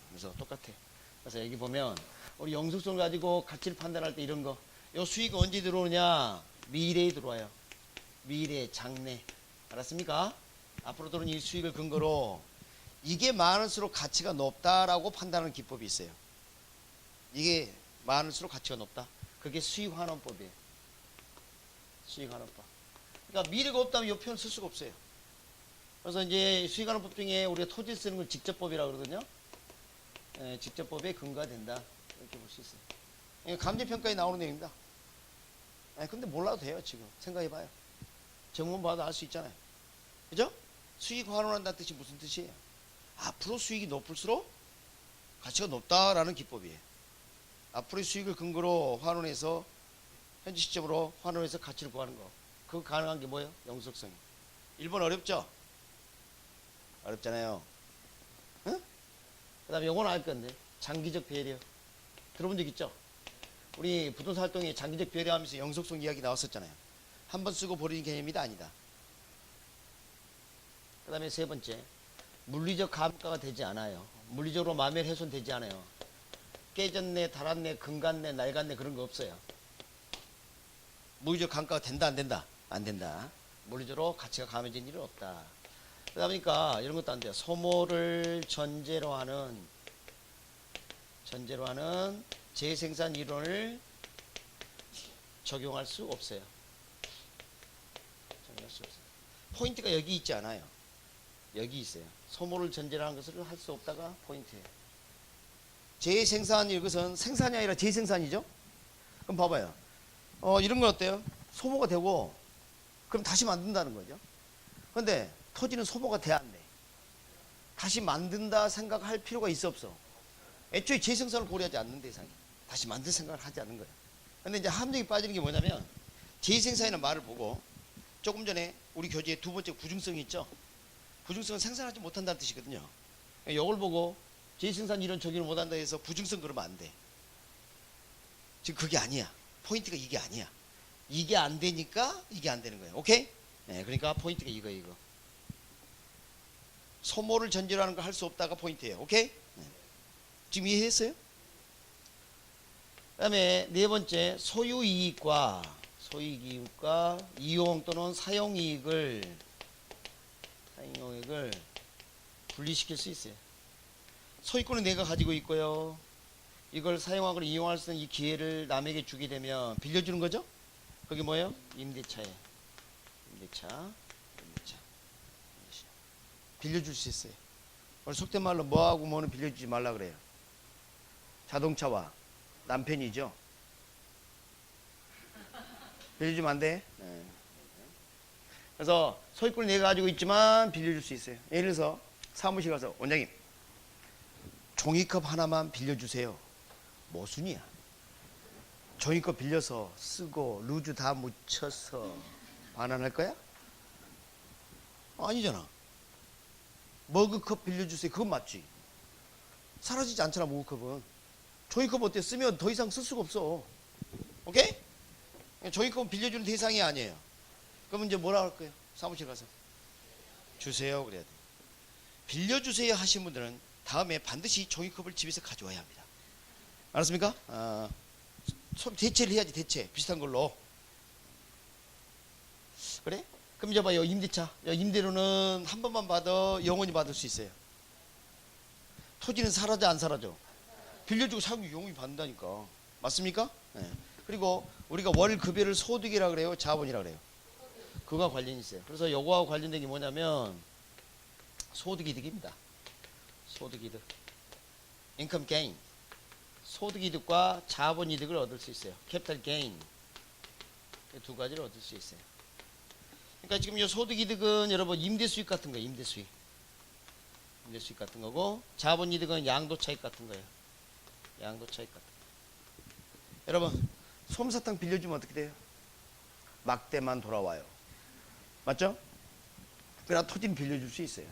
그래서 똑같아. 그래서 여기 보면 우리 영속성을 가지고 가치를 판단할 때 이런 거, 요 수익이 언제 들어오냐? 미래에 들어와요. 미래, 장래. 알았습니까? 앞으로 들어오는 이 수익을 근거로 이게 많을수록 가치가 높다라고 판단하는 기법이 있어요. 이게 많을수록 가치가 높다. 그게 수익환원법이에요. 수익환원법. 그러니까 미래가 없다면 이 표현 쓸 수가 없어요. 그래서 이제 수익환원법 중에 우리가 토지 쓰는 걸 직접법이라고 그러거든요. 직접법에 근거가 된다. 이렇게 볼 수 있어요. 감정평가에 나오는 내용입니다. 근데 몰라도 돼요, 지금. 생각해봐요. 정문 봐도 알 수 있잖아요. 그죠? 수익 환원한다는 뜻이 무슨 뜻이에요? 앞으로 수익이 높을수록 가치가 높다라는 기법이에요. 앞으로의 수익을 근거로 환원해서 현재 시점으로 환원해서 가치를 구하는 거. 그거 가능한 게 뭐예요? 영속성이. 1번 어렵죠? 어렵잖아요. 응? 그 다음에 요건 알 건데 장기적 배려. 들어본 적 있죠? 우리 부동산 활동에 장기적 배려하면서 영속성 이야기 나왔었잖아요. 한 번 쓰고 버리는 개념이다, 아니다. 그 다음에 세 번째, 물리적 감가가 되지 않아요. 물리적으로 마멸 훼손되지 않아요. 깨졌네, 달았네, 금갔네, 낡았네, 그런 거 없어요. 물리적 감가가 된다, 안 된다? 안 된다. 물리적으로 가치가 감해진 일은 없다. 그러다 보니까 이런 것도 안 돼요. 소모를 전제로 하는 재생산 이론을 적용할 수 없어요. 적용할 수 없어요. 포인트가 여기 있지 않아요. 여기 있어요. 소모를 전제로 하는 것을 할 수 없다가 포인트예요. 재생산, 이것은 생산이 아니라 재생산이죠? 그럼 봐봐요. 이런 건 어때요? 소모가 되고 그럼 다시 만든다는 거죠. 그런데 토지는 소모가 돼야 안 돼. 다시 만든다 생각할 필요가 있어, 없어? 애초에 재생산을 고려하지 않는 대상이 다시 만들 생각을 하지 않는 거예요. 근데 이제 함정이 빠지는 게 뭐냐면 재생산이라는 말을 보고 조금 전에 우리 교재에 두 번째 부중성이 있죠. 부중성은 생산하지 못한다는 뜻이거든요. 이걸 보고 재생산 이론 적용을 못한다 해서 부중성 그러면 안 돼. 지금 그게 아니야. 포인트가 이게 아니야. 이게 안 되니까 이게 안 되는 거예요. 오케이? 네, 그러니까 포인트가 이거. 소모를 전제로 하는 거 할 수 없다가 포인트예요. 오케이? 네. 지금 이해했어요? 그 다음에 네 번째, 소유이익과 이용 또는 사용이익을 분리시킬 수 있어요. 소유권은 내가 가지고 있고요. 이걸 사용하거나 이용할 수 있는 이 기회를 남에게 주게 되면 빌려주는 거죠? 그게 뭐예요? 임대차예요. 임대차. 빌려줄 수 있어요. 오늘 속된 말로 뭐하고 뭐는 빌려주지 말라 그래요. 자동차와 남편이죠. 빌려주면 안 돼. 네. 그래서 소유권을 내가 가지고 있지만 빌려줄 수 있어요. 예를 들어서 사무실 가서 원장님 종이컵 하나만 빌려주세요. 모순이야. 종이컵 빌려서 쓰고 루즈 다 묻혀서 반환할 거야? 아니잖아. 머그컵 빌려주세요. 그건 맞지. 사라지지 않잖아, 머그컵은. 종이컵 어때? 쓰면 더 이상 쓸 수가 없어. 오케이? 종이컵은 빌려주는 대상이 아니에요. 그럼 이제 뭐라 할 거예요? 사무실 가서 주세요 그래야 돼. 빌려주세요 하신 분들은 다음에 반드시 종이컵을 집에서 가져와야 합니다. 알았습니까? 대체를 해야지. 대체 비슷한 걸로. 그래? 그럼 이제 봐요. 임대차. 임대료는 한 번만 받아 영원히 받을 수 있어요. 토지는 사라져 안 사라져? 빌려주고 사고 영원히 받는다니까. 맞습니까? 네. 그리고 우리가 월 급여를 소득이라 그래요, 자본이라 그래요? 그거와 관련이 있어요. 그래서 요거하고 관련된 게 뭐냐면 소득이득입니다. 소득이득, 인컴 게인. 소득이득과 자본이득을 얻을 수 있어요. 캐피탈 게인. 두 가지를 얻을 수 있어요. 그러니까 지금 이 소득이득은 여러분 임대수익 같은 거예요. 임대수익. 임대수익 같은 거고, 자본이득은 양도차익 같은 거예요. 양도차익 같은 거. 여러분 솜사탕 빌려주면 어떻게 돼요? 막대만 돌아와요. 맞죠? 그러나 토지는 빌려줄 수 있어요.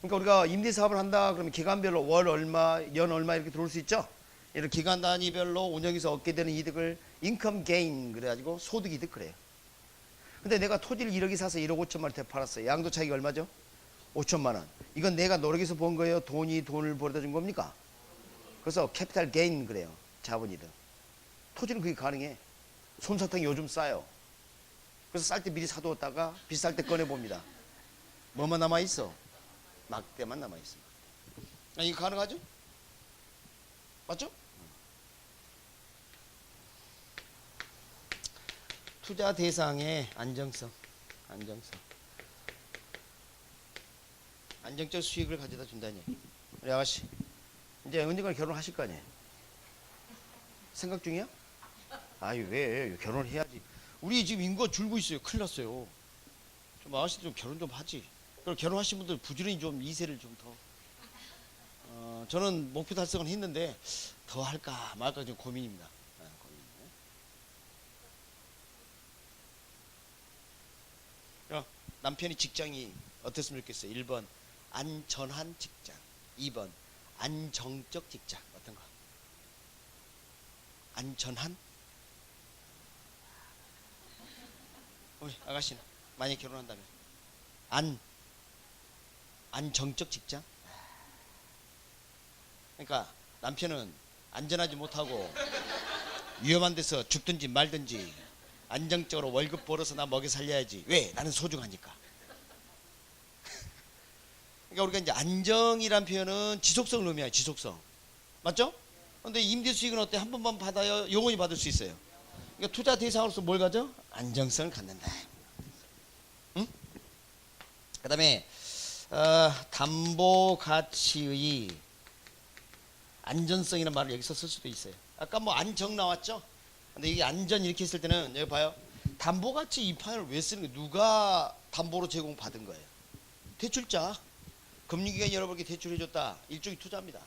그러니까 우리가 임대사업을 한다 그러면 기간별로 월 얼마, 연 얼마 이렇게 들어올 수 있죠? 이런 기간 단위별로 운영에서 얻게 되는 이득을 인컴 게인 그래가지고 소득이득 그래요. 근데 내가 토지를 1억에 사서 1억 5천만 원대 팔았어요. 양도 차익이 얼마죠? 5천만 원. 이건 내가 노력해서 번 거예요? 돈을 벌어다 준 겁니까? 그래서 캐피탈 게인 그래요. 자본이득. 토지는 그게 가능해. 솜사탕이 요즘 싸요. 그래서 쌀 때 미리 사두었다가 비쌀 때 꺼내봅니다. 뭐만 남아있어? 막대만 남아있어. 이거 가능하죠? 맞죠? 투자 대상의 안정성. 안정적 수익을 가져다 준다는 얘기. 우리 아가씨 이제 언젠가 결혼하실 거 아니에요? 생각 중이야? 아이 왜 결혼을 해야지. 우리 지금 인구가 줄고 있어요. 큰일 났어요. 좀 아가씨 좀 결혼 좀 하지. 그리고 결혼하신 분들 부지런히 좀 2세를 좀 더. 저는 목표 달성은 했는데 더 할까 말까 좀 고민입니다. 남편이 직장이 어땠으면 좋겠어요? 1번 안전한 직장, 2번 안정적 직장. 어떤 거? 안전한? 우리 아가씨는 만약 결혼한다면 안정적 직장? 그러니까 남편은 안전하지 못하고 위험한 데서 죽든지 말든지 안정적으로 월급 벌어서 나 먹여 살려야지. 왜? 나는 소중하니까. 그러니까 우리가 이제 안정이란 표현은 지속성을 의미해요. 지속성. 맞죠? 근데 임대수익은 어때? 한 번만 받아요? 영원히 받을 수 있어요. 그러니까 투자 대상으로서 뭘 가져? 안정성을 갖는다. 응? 그 다음에 담보 가치의 안전성이라는 말을 여기서 쓸 수도 있어요. 아까 뭐 안정 나왔죠? 근데 이게 안전 이렇게 했을 때는 여기 봐요. 담보가치 이 판을 왜 쓰는 거예요? 누가 담보로 제공받은 거예요? 대출자. 금융기관이 여러분에게 대출해줬다. 일종의 투자입니다.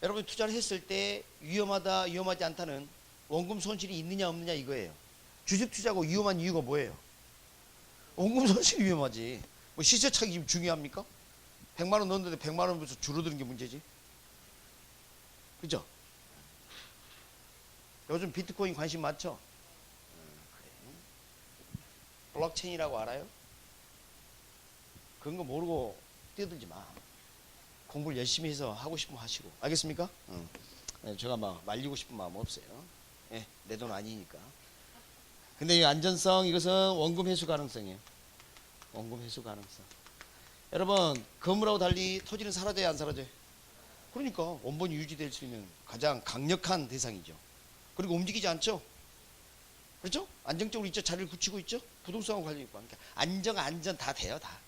여러분이 투자를 했을 때 위험하다, 위험하지 않다는 원금 손실이 있느냐 없느냐 이거예요. 주식 투자고 위험한 이유가 뭐예요? 원금 손실이 위험하지. 뭐 시세 차익이 지금 중요합니까? 100만 원 넣었는데 100만 원부터 줄어드는 게 문제지. 그죠? 요즘 비트코인 관심 많죠? 그래. 블록체인이라고 알아요? 그런 거 모르고 뛰어들지 마. 공부를 열심히 해서 하고 싶으면 하시고. 알겠습니까? 제가 막 말리고 싶은 마음 없어요. 예, 내 돈 아니니까. 근데 이 안전성 이것은 원금 회수 가능성이에요. 원금 회수 가능성. 여러분 건물하고 달리 토지는 사라져야 안 사라져요? 그러니까 원본이 유지될 수 있는 가장 강력한 대상이죠. 그리고 움직이지 않죠? 그렇죠? 안정적으로 있죠? 자리를 굳히고 있죠? 부동산과 관련 있고. 그러니까 안전 다 돼요, 다.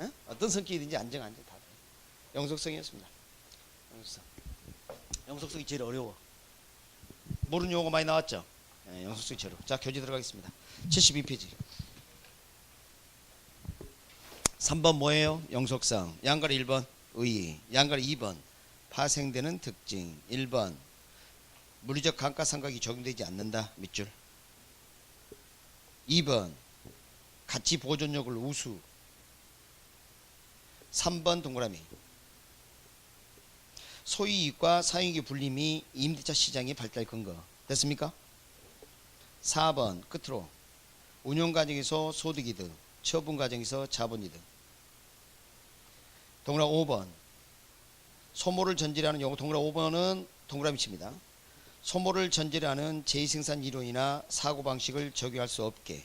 어? 어떤 성격이든지 안정 다 돼요. 영속성이었습니다. 영속성이 제일 어려워. 모르는 용어가 많이 나왔죠? 네, 영속성이 제일 어려워. 자, 교재 들어가겠습니다. 72페이지. 3번 뭐예요? 영속성. 양가리 1번 의, 양가리 2번 파생되는 특징, 1번 물리적 감가상각이 적용되지 않는다. 밑줄. 2번 가치 보존력을 우수. 3번 동그라미. 소유이익과 사용이익의 불림이 임대차 시장의 발달 근거. 됐습니까? 4번 끝으로 운용 과정에서 소득이득, 처분 과정에서 자본이득. 동그라미 5번 소모를 전제하는 용어 동그라미 5번은 동그라미 칩니다. 소모를 전제로 하는 제2생산 이론이나 사고방식을 적용할 수 없게.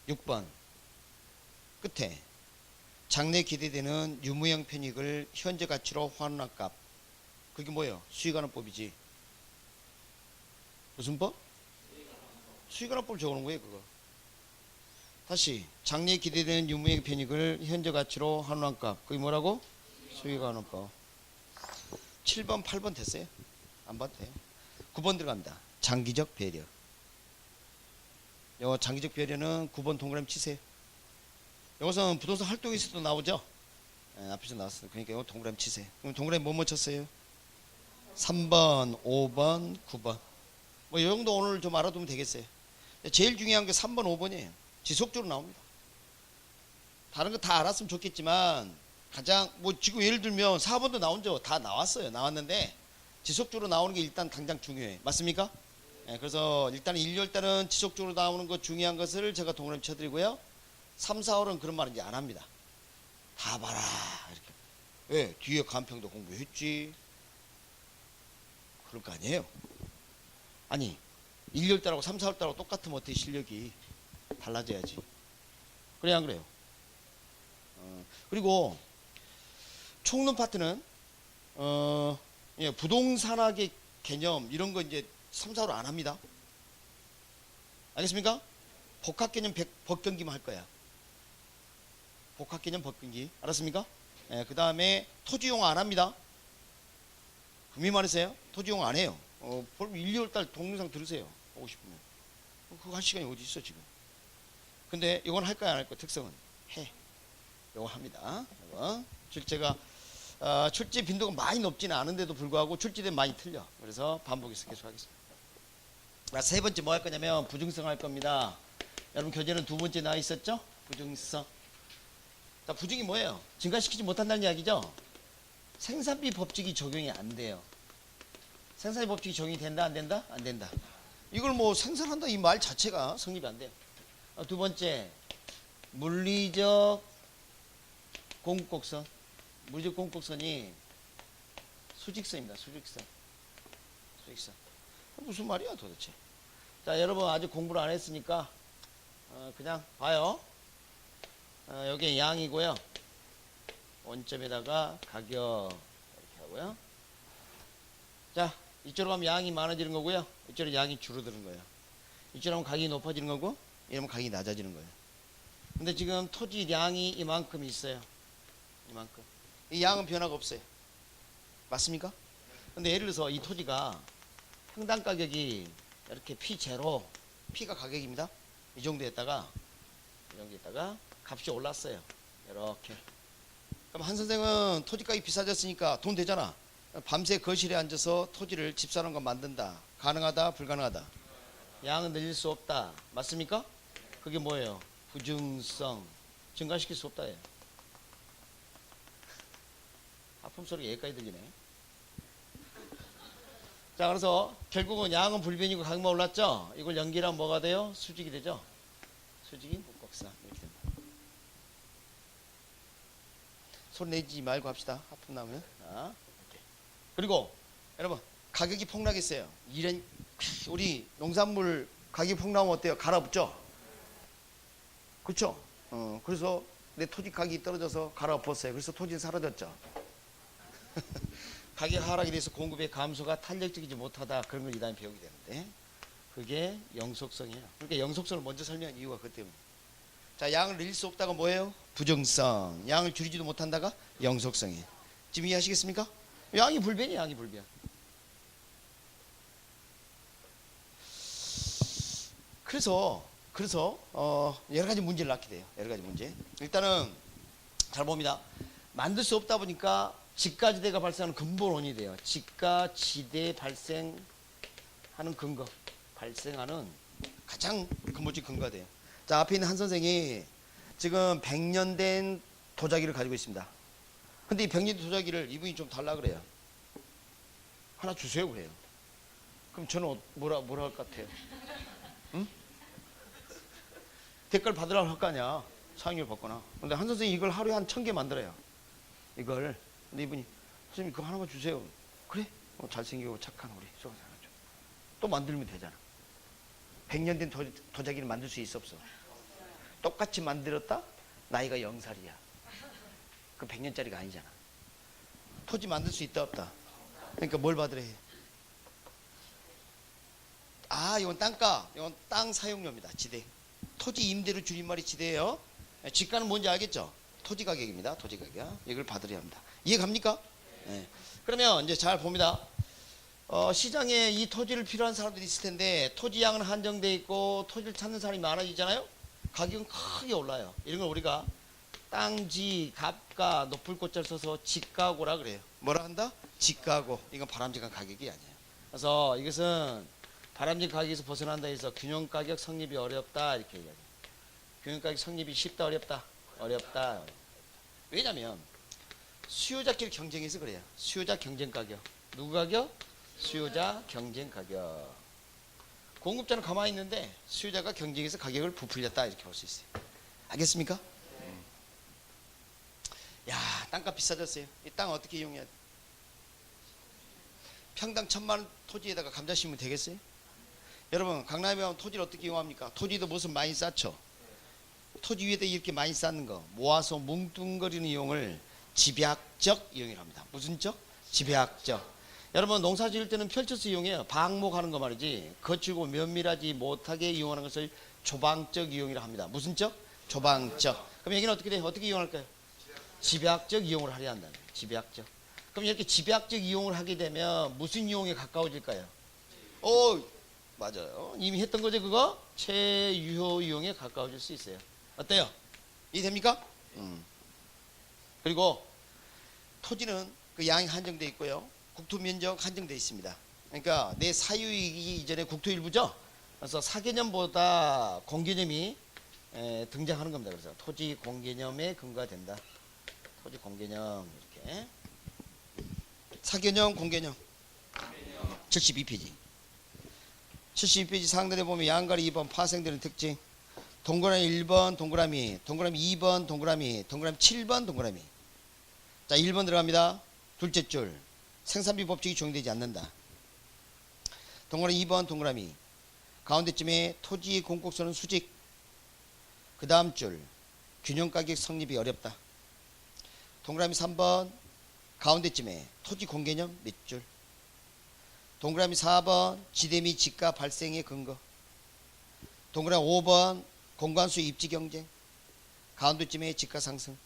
6번 끝에 장래 기대되는 유무형 편익을 현재 가치로 환원한 값. 그게 뭐예요? 수익환원법이지. 무슨 법? 수익환원법 적어놓은 거예요 그거. 다시 장래 기대되는 유무형 편익을 현재 가치로 환원한 값. 그게 뭐라고? 수익환원법. 7번 8번 됐어요. 안 봐도 돼요. 9번 들어갑니다. 장기적 배려. 요 장기적 배려는 9번 동그라미 치세요. 이것은 부동산 활동에서도 나오죠. 앞에서 나왔어요. 그러니까 이거 동그라미 치세요. 그럼 동그라미 뭐 쳤어요? 3번 5번 9번. 뭐 이 정도 오늘 좀 알아두면 되겠어요. 제일 중요한 게 3번 5번이에요 지속적으로 나옵니다. 다른 거 다 알았으면 좋겠지만 가장 뭐 지금 예를 들면 4번도 나온죠. 다 나왔어요. 나왔는데 지속적으로 나오는 게 일단 당장 중요해. 맞습니까? 그래서 일단 1월달은 지속적으로 나오는 것 중요한 것을 제가 동그라미 쳐드리고요. 3, 4월은 그런 말 이제 안 합니다. 다 봐라 이렇게. 왜? 뒤에 간평도 공부했지. 그럴 거 아니에요. 아니 1월달하고 3, 4월달하고 똑같으면 어떻게 실력이 달라져야지. 그래 안 그래요? 그리고 총론 파트는 예, 부동산학의 개념 이런 거 이제 3, 4로 안 합니다. 알겠습니까? 복합개념 법경기만 할 거야. 복합개념 법경기. 알았습니까? 예, 그 다음에 토지용어 안 합니다. 금이 말했어요. 토지용어 안 해요. 1, 2월달 동영상 들으세요. 보고 싶으면. 그거 할 시간이 어디 있어 지금. 근데 이건 할 거야 안 할 거야? 특성은 해. 이거 합니다. 이거. 출제가 출제 빈도가 많이 높지는 않은데도 불구하고 출제된 많이 틀려. 그래서 반복해서 계속 하겠습니다. 세 번째 뭐 할 거냐면 부증성 할 겁니다. 여러분 교재는 두 번째 나와 있었죠? 부증성. 자, 부증이 뭐예요? 증가시키지 못한다는 이야기죠? 생산비 법칙이 적용이 안 돼요. 생산비 법칙이 적용이 된다 안 된다? 안 된다. 이걸 뭐 생산한다 이 말 자체가 성립이 안 돼요. 두 번째 물리적 공급곡선. 물리적 공급곡선이 수직선입니다. 수직선. 수직선. 무슨 말이야 도대체. 자, 여러분 아직 공부를 안 했으니까 그냥 봐요. 여기 양이고요. 원점에다가 가격 이렇게 하고요. 자, 이쪽으로 가면 양이 많아지는 거고요. 이쪽으로 양이 줄어드는 거예요. 이쪽으로 하면 가격이 높아지는 거고 이러면 가격이 낮아지는 거예요. 근데 지금 토지량이 이만큼 있어요. 이만큼. 이 양은 변화가 없어요. 맞습니까? 근데 예를 들어서 이 토지가 평당 가격이 이렇게 P0, P가 가격입니다. 이 정도 했다가 값이 올랐어요. 이렇게. 그럼 한 선생은 토지 가격이 비싸졌으니까 돈 되잖아. 밤새 거실에 앉아서 토지를 집 사는 거 만든다. 가능하다? 불가능하다? 양은 늘릴 수 없다. 맞습니까? 그게 뭐예요? 부증성. 증가시킬 수 없다. 하품 소리가 여기까지 들리네. 자, 그래서 결국은 양은 불변이고 가격만 올랐죠? 이걸 연기하면 뭐가 돼요? 수직이 되죠? 수직이 목각사. 이렇게 됩니다. 손 내지 말고 합시다. 하품 나오면. 자, 이렇게. 그리고 여러분 가격이 폭락했어요. 이런 우리 농산물 가격이 폭락하면 어때요? 갈아엎죠? 그렇죠? 그래서 내 토지 가격이 떨어져서 갈아엎었어요. 그래서 토지는 사라졌죠. 가격 하락에 대해서 공급의 감소가 탄력적이지 못하다. 그런 걸 이 다음에 배우게 되는데 그게 영속성이에요. 그러니까 영속성을 먼저 설명한 이유가 그것 때문에. 자, 양을 늘릴 수 없다가 뭐예요? 부정성. 양을 줄이지도 못한다가 영속성이에요. 지금 이해하시겠습니까? 양이 불변이에요. 양이 불변. 그래서 여러 가지 문제를 낳게 돼요. 여러 가지 문제. 일단은 잘 봅니다. 만들 수 없다 보니까 지가지대가 발생하는 근본 원인이 돼요. 지가지대 발생하는 근거, 발생하는 가장 근본적인 근거가 돼요. 자, 앞에 있는 한 선생이 지금 100년 된 도자기를 가지고 있습니다. 근데 이 100년 된 도자기를 이분이 좀 달라 그래요. 하나 주세요 그래요. 그럼 저는 뭐라 할 것 같아요? 응? 대가를 받으라고 할 거 아니야. 사용료를 받거나. 근데 한 선생이 이걸 하루에 한 1000개 만들어요. 이걸. 근데 이분이 선생님 그거 하나만 주세요. 그래? 잘생기고 착한 우리 수강생 하나 줘. 또 만들면 되잖아. 100년 된 도자기를 만들 수 있어 없어? 똑같이 만들었다? 나이가 0살이야. 그 100년짜리가 아니잖아. 토지 만들 수 있다 없다? 그러니까 뭘 받으래 해? 이건 땅가. 이건 땅 사용료입니다. 지대. 토지 임대료 줄임말이 지대예요. 지가는 뭔지 알겠죠? 토지 가격입니다. 토지 가격. 이걸 받으려야 합니다. 이해 갑니까? 네. 그러면 이제 잘 봅니다. 시장에 이 토지를 필요한 사람들이 있을 텐데 토지 양은 한정돼 있고 토지를 찾는 사람이 많아지잖아요. 가격은 크게 올라요. 이런 걸 우리가 땅지, 갑가, 높을 꽃자를 써서 지가고라 그래요. 뭐라 한다? 지가고. 이건 바람직한 가격이 아니에요. 그래서 이것은 바람직한 가격에서 벗어난다 해서 균형가격 성립이 어렵다 이렇게 얘기해요. 균형가격 성립이 쉽다 어렵다? 어렵다. 왜냐면 수요자끼리 경쟁해서 그래요. 수요자 경쟁 가격. 누구 가격? 수요자 경쟁 가격. 공급자는 가만히 있는데 수요자가 경쟁해서 가격을 부풀렸다 이렇게 볼 수 있어요. 알겠습니까? 야, 땅값 비싸졌어요. 이 땅 어떻게 이용해야 돼? 평당 1000만 원 토지에다가 감자 심으면 되겠어요? 여러분 강남에 가면 토지를 어떻게 이용합니까? 토지도 무슨 많이 쌓죠. 토지 위에다 이렇게 많이 쌓는 거 모아서 뭉뚱거리는 이용을 집약적 이용이라고 합니다. 무슨 적? 집약적. 여러분 농사 지을 때는 펼쳐서 이용해요. 방목하는 거 말이지. 거칠고 면밀하지 못하게 이용하는 것을 조방적 이용이라고 합니다. 무슨 적? 조방적. 그럼 여기는 어떻게 돼? 어떻게 이용할까요? 집약적 이용을 하려 한다는 거예요. 집약적. 그럼 이렇게 집약적 이용을 하게 되면 무슨 이용에 가까워질까요? 맞아요. 이미 했던 거죠 그거? 최유효 이용에 가까워질 수 있어요. 어때요? 이해됩니까? 그리고 토지는 그 양이 한정되어 있고요. 국토 면적 한정되어 있습니다. 그러니까 내 사유이기 이전에 국토 일부죠. 그래서 사개념보다 공개념이 등장하는 겁니다. 그래서 토지 공개념에 근거가 된다. 토지 공개념 이렇게. 사개념 공개념 72페이지 72페이지 상단에 보면 양가리 2번 파생되는 특징. 동그라미 1번 동그라미 2번 동그라미 7번 동그라미. 자 1번 들어갑니다. 둘째 줄 생산비 법칙이 적용되지 않는다. 동그라미 2번 동그라미 가운데쯤에 토지 공곡선은 수직. 그 다음 줄 균형가격 성립이 어렵다. 동그라미 3번 가운데쯤에 토지 공개념 몇 줄. 동그라미 4번 지대 및 지가 발생의 근거. 동그라미 5번 공간수 입지 경쟁. 가운데쯤에 지가 상승.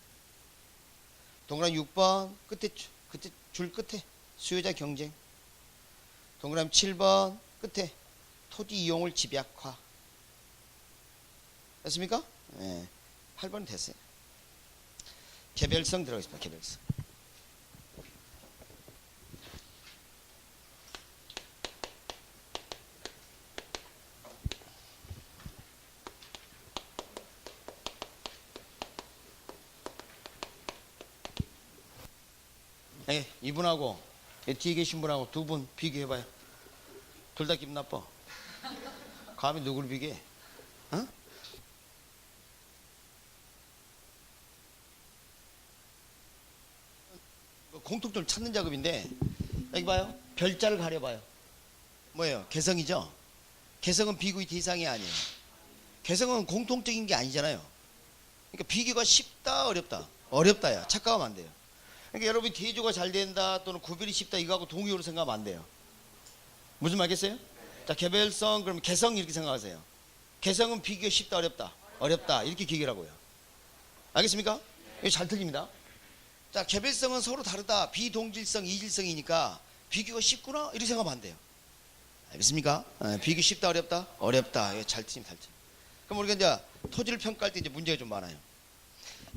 동그라미 6번 줄 끝에 수요자 경쟁. 동그라미 7번 끝에 토지 이용을 집약화. 됐습니까? 네. 8번 됐어요. 개별성 들어가겠습니다. 개별성. 네, 이분하고 뒤에 계신 분하고 두 분 비교해봐요. 둘 다 기분 나빠. 감히 누굴 비교해? 어? 공통점을 찾는 작업인데 여기 봐요. 별자를 가려봐요. 뭐예요? 개성이죠? 개성은 비교의 대상이 아니에요. 개성은 공통적인 게 아니잖아요. 그러니까 비교가 쉽다 어렵다? 어렵다야. 착각하면 안 돼요. 그러니까 여러분이 대조가 잘 된다 또는 구별이 쉽다 이거하고 동의어로 생각하면 안 돼요. 무슨 말겠어요? 자, 개별성 그러면 개성 이렇게 생각하세요. 개성은 비교 쉽다 어렵다? 어렵다 이렇게 기계라고요. 알겠습니까? 이거 잘 틀립니다. 자, 개별성은 서로 다르다. 비동질성, 이질성이니까 비교가 쉽구나 이렇게 생각하면 안 돼요. 알겠습니까? 비교 쉽다 어렵다? 어렵다. 이거 잘 틀립니다. 그럼 우리가 이제 토지를 평가할 때 이제 문제가 좀 많아요.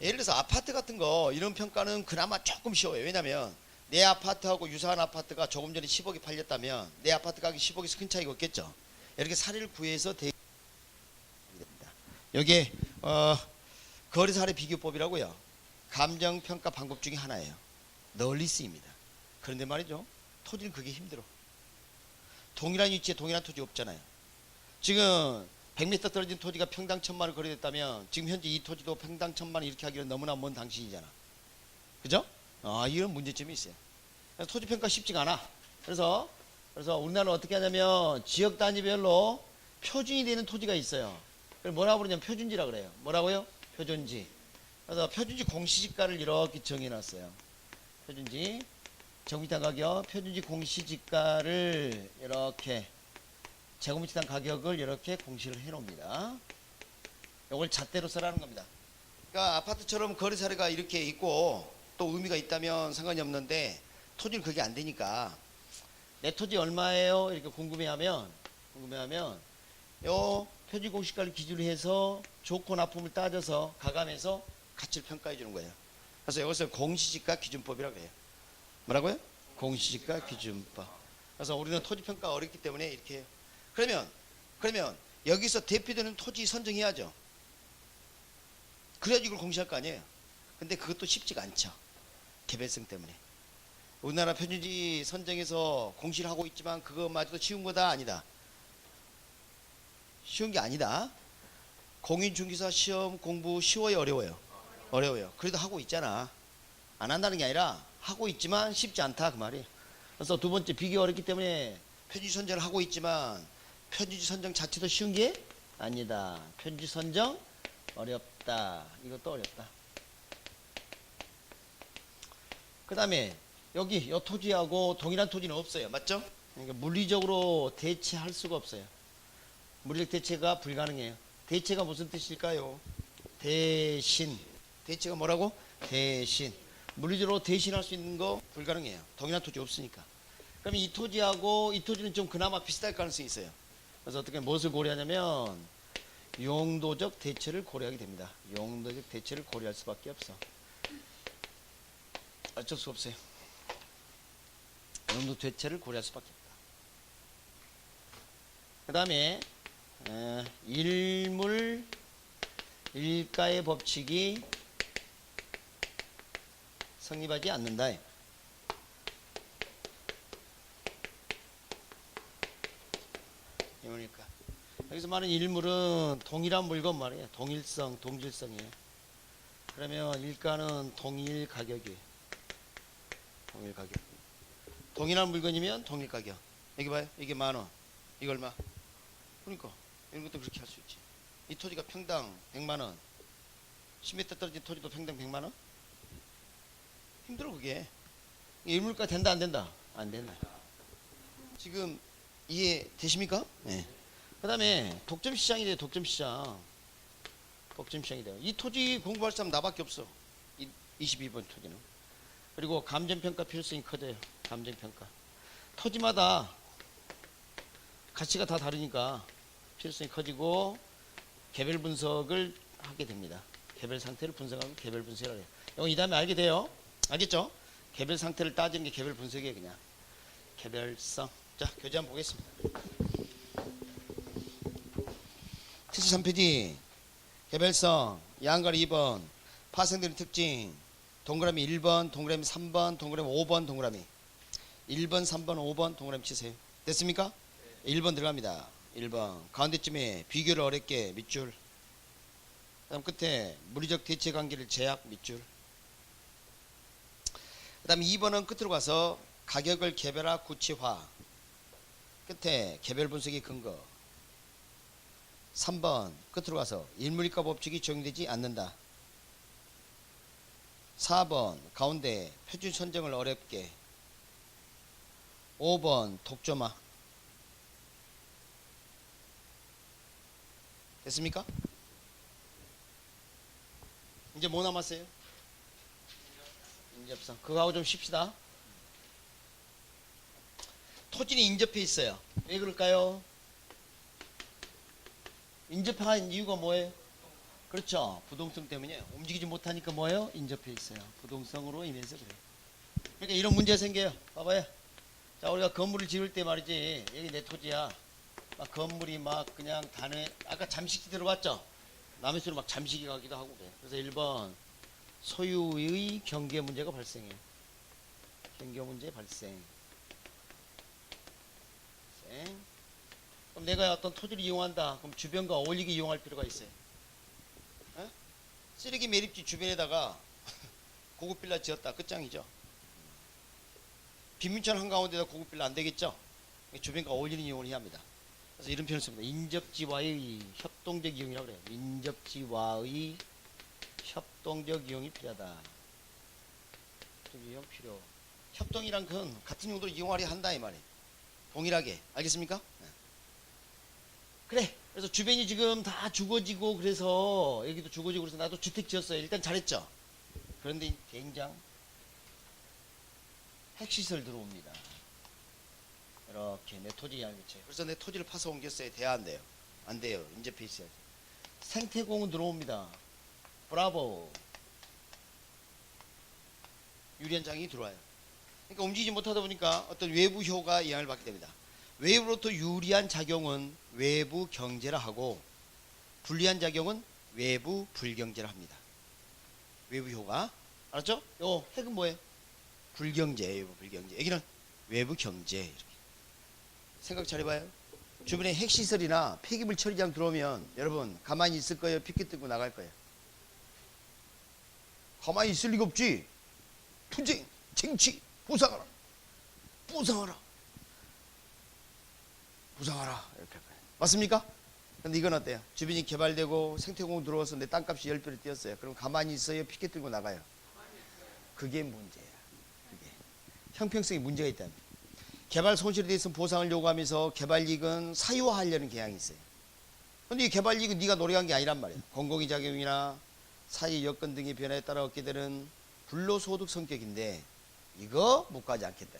예를 들어서 아파트 같은 거 이런 평가는 그나마 조금 쉬워요. 왜냐면 내 아파트하고 유사한 아파트가 조금 전에 10억에 팔렸다면 내 아파트 가격이 10억에서 큰 차이가 없겠죠. 이렇게 사례를 구해서 됩니다. 여기에 거래사례 비교법이라고요. 감정평가 방법 중에 하나예요. 널리 쓰입니다. 그런데 말이죠. 토지는 그게 힘들어. 동일한 위치에 동일한 토지 없잖아요. 지금 100m 떨어진 토지가 평당 1000만 원 거래됐다면 지금 현재 이 토지도 평당 1000만 원 이렇게 하기는 너무나 먼 당신이잖아. 그죠? 이런 문제점이 있어요. 그래서 토지평가 쉽지가 않아. 그래서 우리나라는 어떻게 하냐면 지역 단위별로 표준이 되는 토지가 있어요. 그걸 뭐라고 부르냐면 표준지라 그래요. 뭐라고요? 표준지. 그래서 표준지 공시지가를 이렇게 정해놨어요. 표준지 제곱미터 가격, 표준지 공시지가를 이렇게 제곱미터 가격을 이렇게 공시를 해놓습니다. 이걸 잣대로 써라는 겁니다. 그러니까 아파트처럼 거래 사례가 이렇게 있고 또 의미가 있다면 상관이 없는데 토지는 그게 안 되니까 내 토지 얼마예요? 이렇게 궁금해하면 요 표준 공시가를 기준으로 해서 좋고 나쁨을 따져서 가감해서 가치를 평가해 주는 거예요. 그래서 이것을 공시지가 기준법이라고 해요. 뭐라고요? 공시지가 기준법. 그래서 우리는 토지 평가 어렵기 때문에 이렇게 해요. 그러면 여기서 대표되는 토지 선정해야죠. 그래야지 이걸 공시할 거 아니에요. 근데 그것도 쉽지가 않죠. 개별성 때문에. 우리나라 표준지 선정에서 공시를 하고 있지만 그것마저도 쉬운 거다 아니다. 쉬운 게 아니다. 공인중개사 시험 공부 쉬워요 어려워요? 어려워요. 그래도 하고 있잖아. 안 한다는 게 아니라 하고 있지만 쉽지 않다 그 말이에요. 그래서 두 번째 비교 어렵기 때문에 표준지 선정을 하고 있지만 표준지 선정 자체도 쉬운 게 아니다. 표준지 선정 어렵다. 이것도 어렵다. 그 다음에 여기 이 토지하고 동일한 토지는 없어요. 맞죠? 그러니까 물리적으로 대체할 수가 없어요. 물리적 대체가 불가능해요. 대체가 무슨 뜻일까요? 대신. 대체가 뭐라고? 대신. 물리적으로 대신할 수 있는 거 불가능해요. 동일한 토지 없으니까. 그럼 이 토지하고 이 토지는 좀 그나마 비슷할 가능성이 있어요. 그래서 어떻게 무엇을 고려하냐면 용도적 대체를 고려하게 됩니다. 용도적 대체를 고려할 수밖에 없어. 어쩔 수 없어요. 용도 대체를 고려할 수밖에 없다. 그 다음에 일물 일가의 법칙이 성립하지 않는다. 이거니까 여기서 말하는 일물은 동일한 물건 말이에요. 동일성, 동질성이에요. 그러면 일가는 동일 가격이에요. 동일 가격. 동일한 물건이면 동일 가격. 여기 봐요. 이게 10,000원. 이거 얼마? 그러니까 이런 것도 그렇게 할 수 있지. 이 토지가 평당 100만원. 10m 떨어진 토지도 평당 100만원? 힘들어 그게. 일물가 된다 안 된다? 안 된다. 지금 이해되십니까? 네. 그 다음에 독점시장이 돼요. 독점시장. 독점시장이 돼요. 이 토지 공부할 사람 나밖에 없어. 22번 토지는. 그리고 감정평가 필요성이 커져요. 감정평가. 토지마다 가치가 다 다르니까 필요성이 커지고 개별 분석을 하게 됩니다. 개별 상태를 분석하고 개별 분석을 해요. 이거 이 다음에 알게 돼요. 알겠죠? 개별 상태를 따지는 게 개별 분석이에요. 그냥 개별성. 자, 교재 한번 보겠습니다. 73페이지 개별성 양가리 2번 파생되는 특징 동그라미 1번 동그라미 3번 동그라미 5번 동그라미 1번 3번 5번 동그라미 치세요. 됐습니까? 1번 들어갑니다. 1번 가운데쯤에 비교를 어렵게 밑줄 그 다음 끝에 물리적 대체 관계를 제약 밑줄 그 다음 2번은 끝으로 가서 가격을 개별화 구체화 끝에 개별 분석의 근거 3번 끝으로 가서 일물이가 법칙이 적용되지 않는다. 4번 가운데 표준 선정을 어렵게 5번 독점화 됐습니까? 이제 뭐 남았어요? 인접성. 그거하고 좀 쉽시다. 토지는 인접해 있어요. 왜 그럴까요? 인접한 이유가 뭐예요? 그렇죠. 부동성 때문에 움직이지 못하니까 뭐예요? 인접해 있어요. 부동성으로 인해서 그래요. 그러니까 이런 문제가 생겨요. 봐봐요. 자, 우리가 건물을 지을 때 말이지. 여기 내 토지야. 막 건물이 막 그냥 단에 아까 잠식지 들어봤죠? 남의 소리 막 잠식이 가기도 하고 그래. 그래서 1번 소유의 경계 문제가 발생해요. 경계 문제 발생. 그럼 내가 어떤 토지를 이용한다. 그럼 주변과 어울리게 이용할 필요가 있어요. 에? 쓰레기 매립지 주변에다가 고급 빌라 지었다. 끝장이죠. 빈민촌 한가운데다 고급 빌라 안 되겠죠. 주변과 어울리는 이용을 해야 합니다. 그래서 이런 표현을 씁니다. 인접지와의 협동적 이용이라고 그래요. 인접지와의 협동적 이용이 필요하다. 이용 필요. 협동이란 건 같은 용도로 이용하려 한다 이 말이에요. 동일하게. 알겠습니까? 네. 그래. 그래서 주변이 지금 다 죽어지고 그래서 여기도 죽어지고 그래서 나도 주택 지었어요. 일단 잘했죠. 그런데 굉장 핵시설 들어옵니다. 이렇게 내 토지 양위치. 그래서 내 토지를 파서 옮겼어요. 돼야 안 돼요? 안 돼요. 인접해 있어야지. 생태공원 들어옵니다. 브라보. 유리한 장이 들어와요. 그러니까 움직이지 못하다 보니까 어떤 외부 효가 영향을 받게 됩니다. 외부로부터 유리한 작용은 외부 경제라 하고 불리한 작용은 외부 불경제라 합니다. 외부 효과 알았죠? 요 핵은 뭐예요? 불경제, 외부 불경제. 여기는 외부 경제. 이렇게 생각 잘 해봐요. 주변에 핵시설이나 폐기물 처리장 들어오면 여러분 가만히 있을 거예요? 피켓 들고 나갈 거예요? 가만히 있을 리가 없지. 투쟁, 쟁취, 부상하라, 부상하라, 부상하라 이렇게 할 거예요. 맞습니까? 근데 이건 어때요? 주변이 개발되고 생태공원 들어와서 내 땅값이 10배로 뛰었어요. 그럼 가만히 있어요? 피켓 들고 나가요? 그게 문제야. 그게 형평성에 문제가 있다는 거예요. 개발 손실에 대해서 보상을 요구하면서 개발이익은 사유화하려는 경향이 있어요. 근데 이 개발이익은 네가 노력한 게 아니란 말이에요. 공공의 작용이나 사회 여건 등의 변화에 따라 얻게 되는 불로소득 성격인데 이거 묵과하지 않겠다.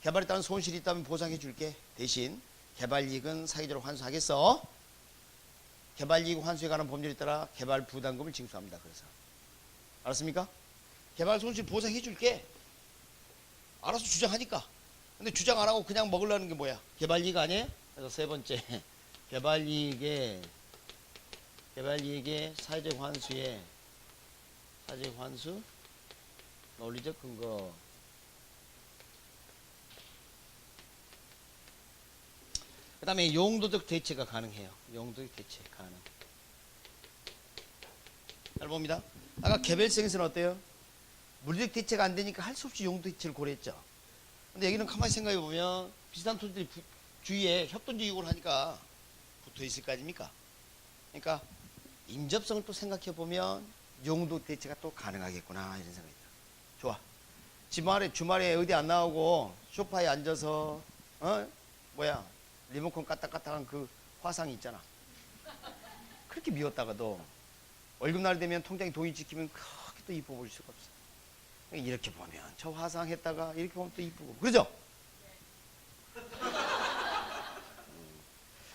개발에 따른 손실이 있다면 보상해 줄게. 대신 개발이익은 사회적으로 환수하겠어. 개발이익 환수에 관한 법률에 따라 개발 부담금을 징수합니다. 그래서 알았습니까? 개발 손실 보상해 줄게. 알아서 주장하니까. 근데 주장 안 하고 그냥 먹으려는 게 뭐야? 개발이익 아니에요? 그래서 세 번째 개발이익의 사회적 환수에 사회적 환수 논리적 근거. 그 다음에 용도적 대체가 가능해요. 용도적 대체 가능. 잘 봅니다. 아까 개별성에서는 어때요? 물리적 대체가 안 되니까 할 수 없이 용도 대체를 고려했죠. 근데 여기는 가만히 생각해 보면 비슷한 토지들이 주위에 협동적 이용을 하니까 붙어 있을 거 아닙니까? 그러니까 인접성을 또 생각해 보면 용도 대체가 또 가능하겠구나 이런 생각이 들어요. 좋아. 주말에 어디 안 나오고 소파에 앉아서 리모컨 까딱까딱한 그 화상이 있잖아. 그렇게 미웠다가도 월급날 되면 통장에 돈이 찍히면 그렇게 또 이뻐 보일 수가 없어. 이렇게 보면 저 화상 했다가 이렇게 보면 또 이쁘고 그러죠?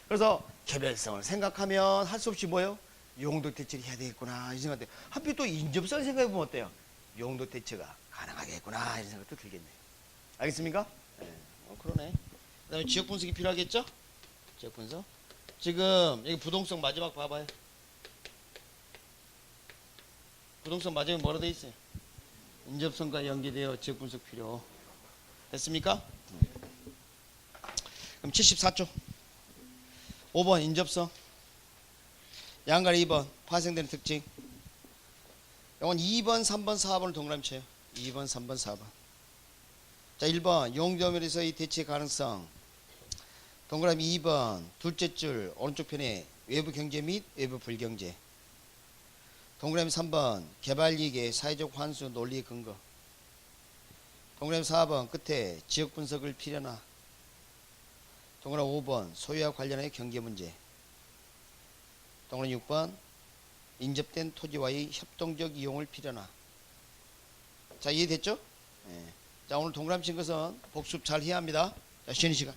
그래서 개별성을 생각하면 할 수 없이 뭐예요? 용도 대체를 해야 되겠구나 이 생각이 돼요. 하필 또 인접성을 생각해보면 어때요? 용도 대체가 가능하겠구나 이런 생각도 들겠네요. 알겠습니까? 네. 그러네. 그 다음에 지역 분석이 필요하겠죠? 지역 분석. 지금 여기 부동성 마지막 봐봐요. 부동성 마지막에 뭐라 돼 있어요? 인접성과 연계되어 지역 분석 필요. 됐습니까? 그럼 74쪽 5번 인접성, 양가리 2번 파생되는 특징. 이건 2번, 3번, 4번을 동그라미 쳐요. 2번, 3번, 4번. 자, 1번 용도면에서의 대체 가능성. 동그라미 2번 둘째 줄 오른쪽 편에 외부 경제 및 외부 불경제. 동그라미 3번 개발이익의 사회적 환수 논리의 근거. 동그라미 4번 끝에 지역 분석을 필요나. 동그라미 5번 소유와 관련해 경계 문제. 동그라미 6번 인접된 토지와의 협동적 이용을 필요나. 자, 이해됐죠? 네. 자, 오늘 동그라미 친 것은 복습 잘 해야 합니다. 자, 쉬는 시간.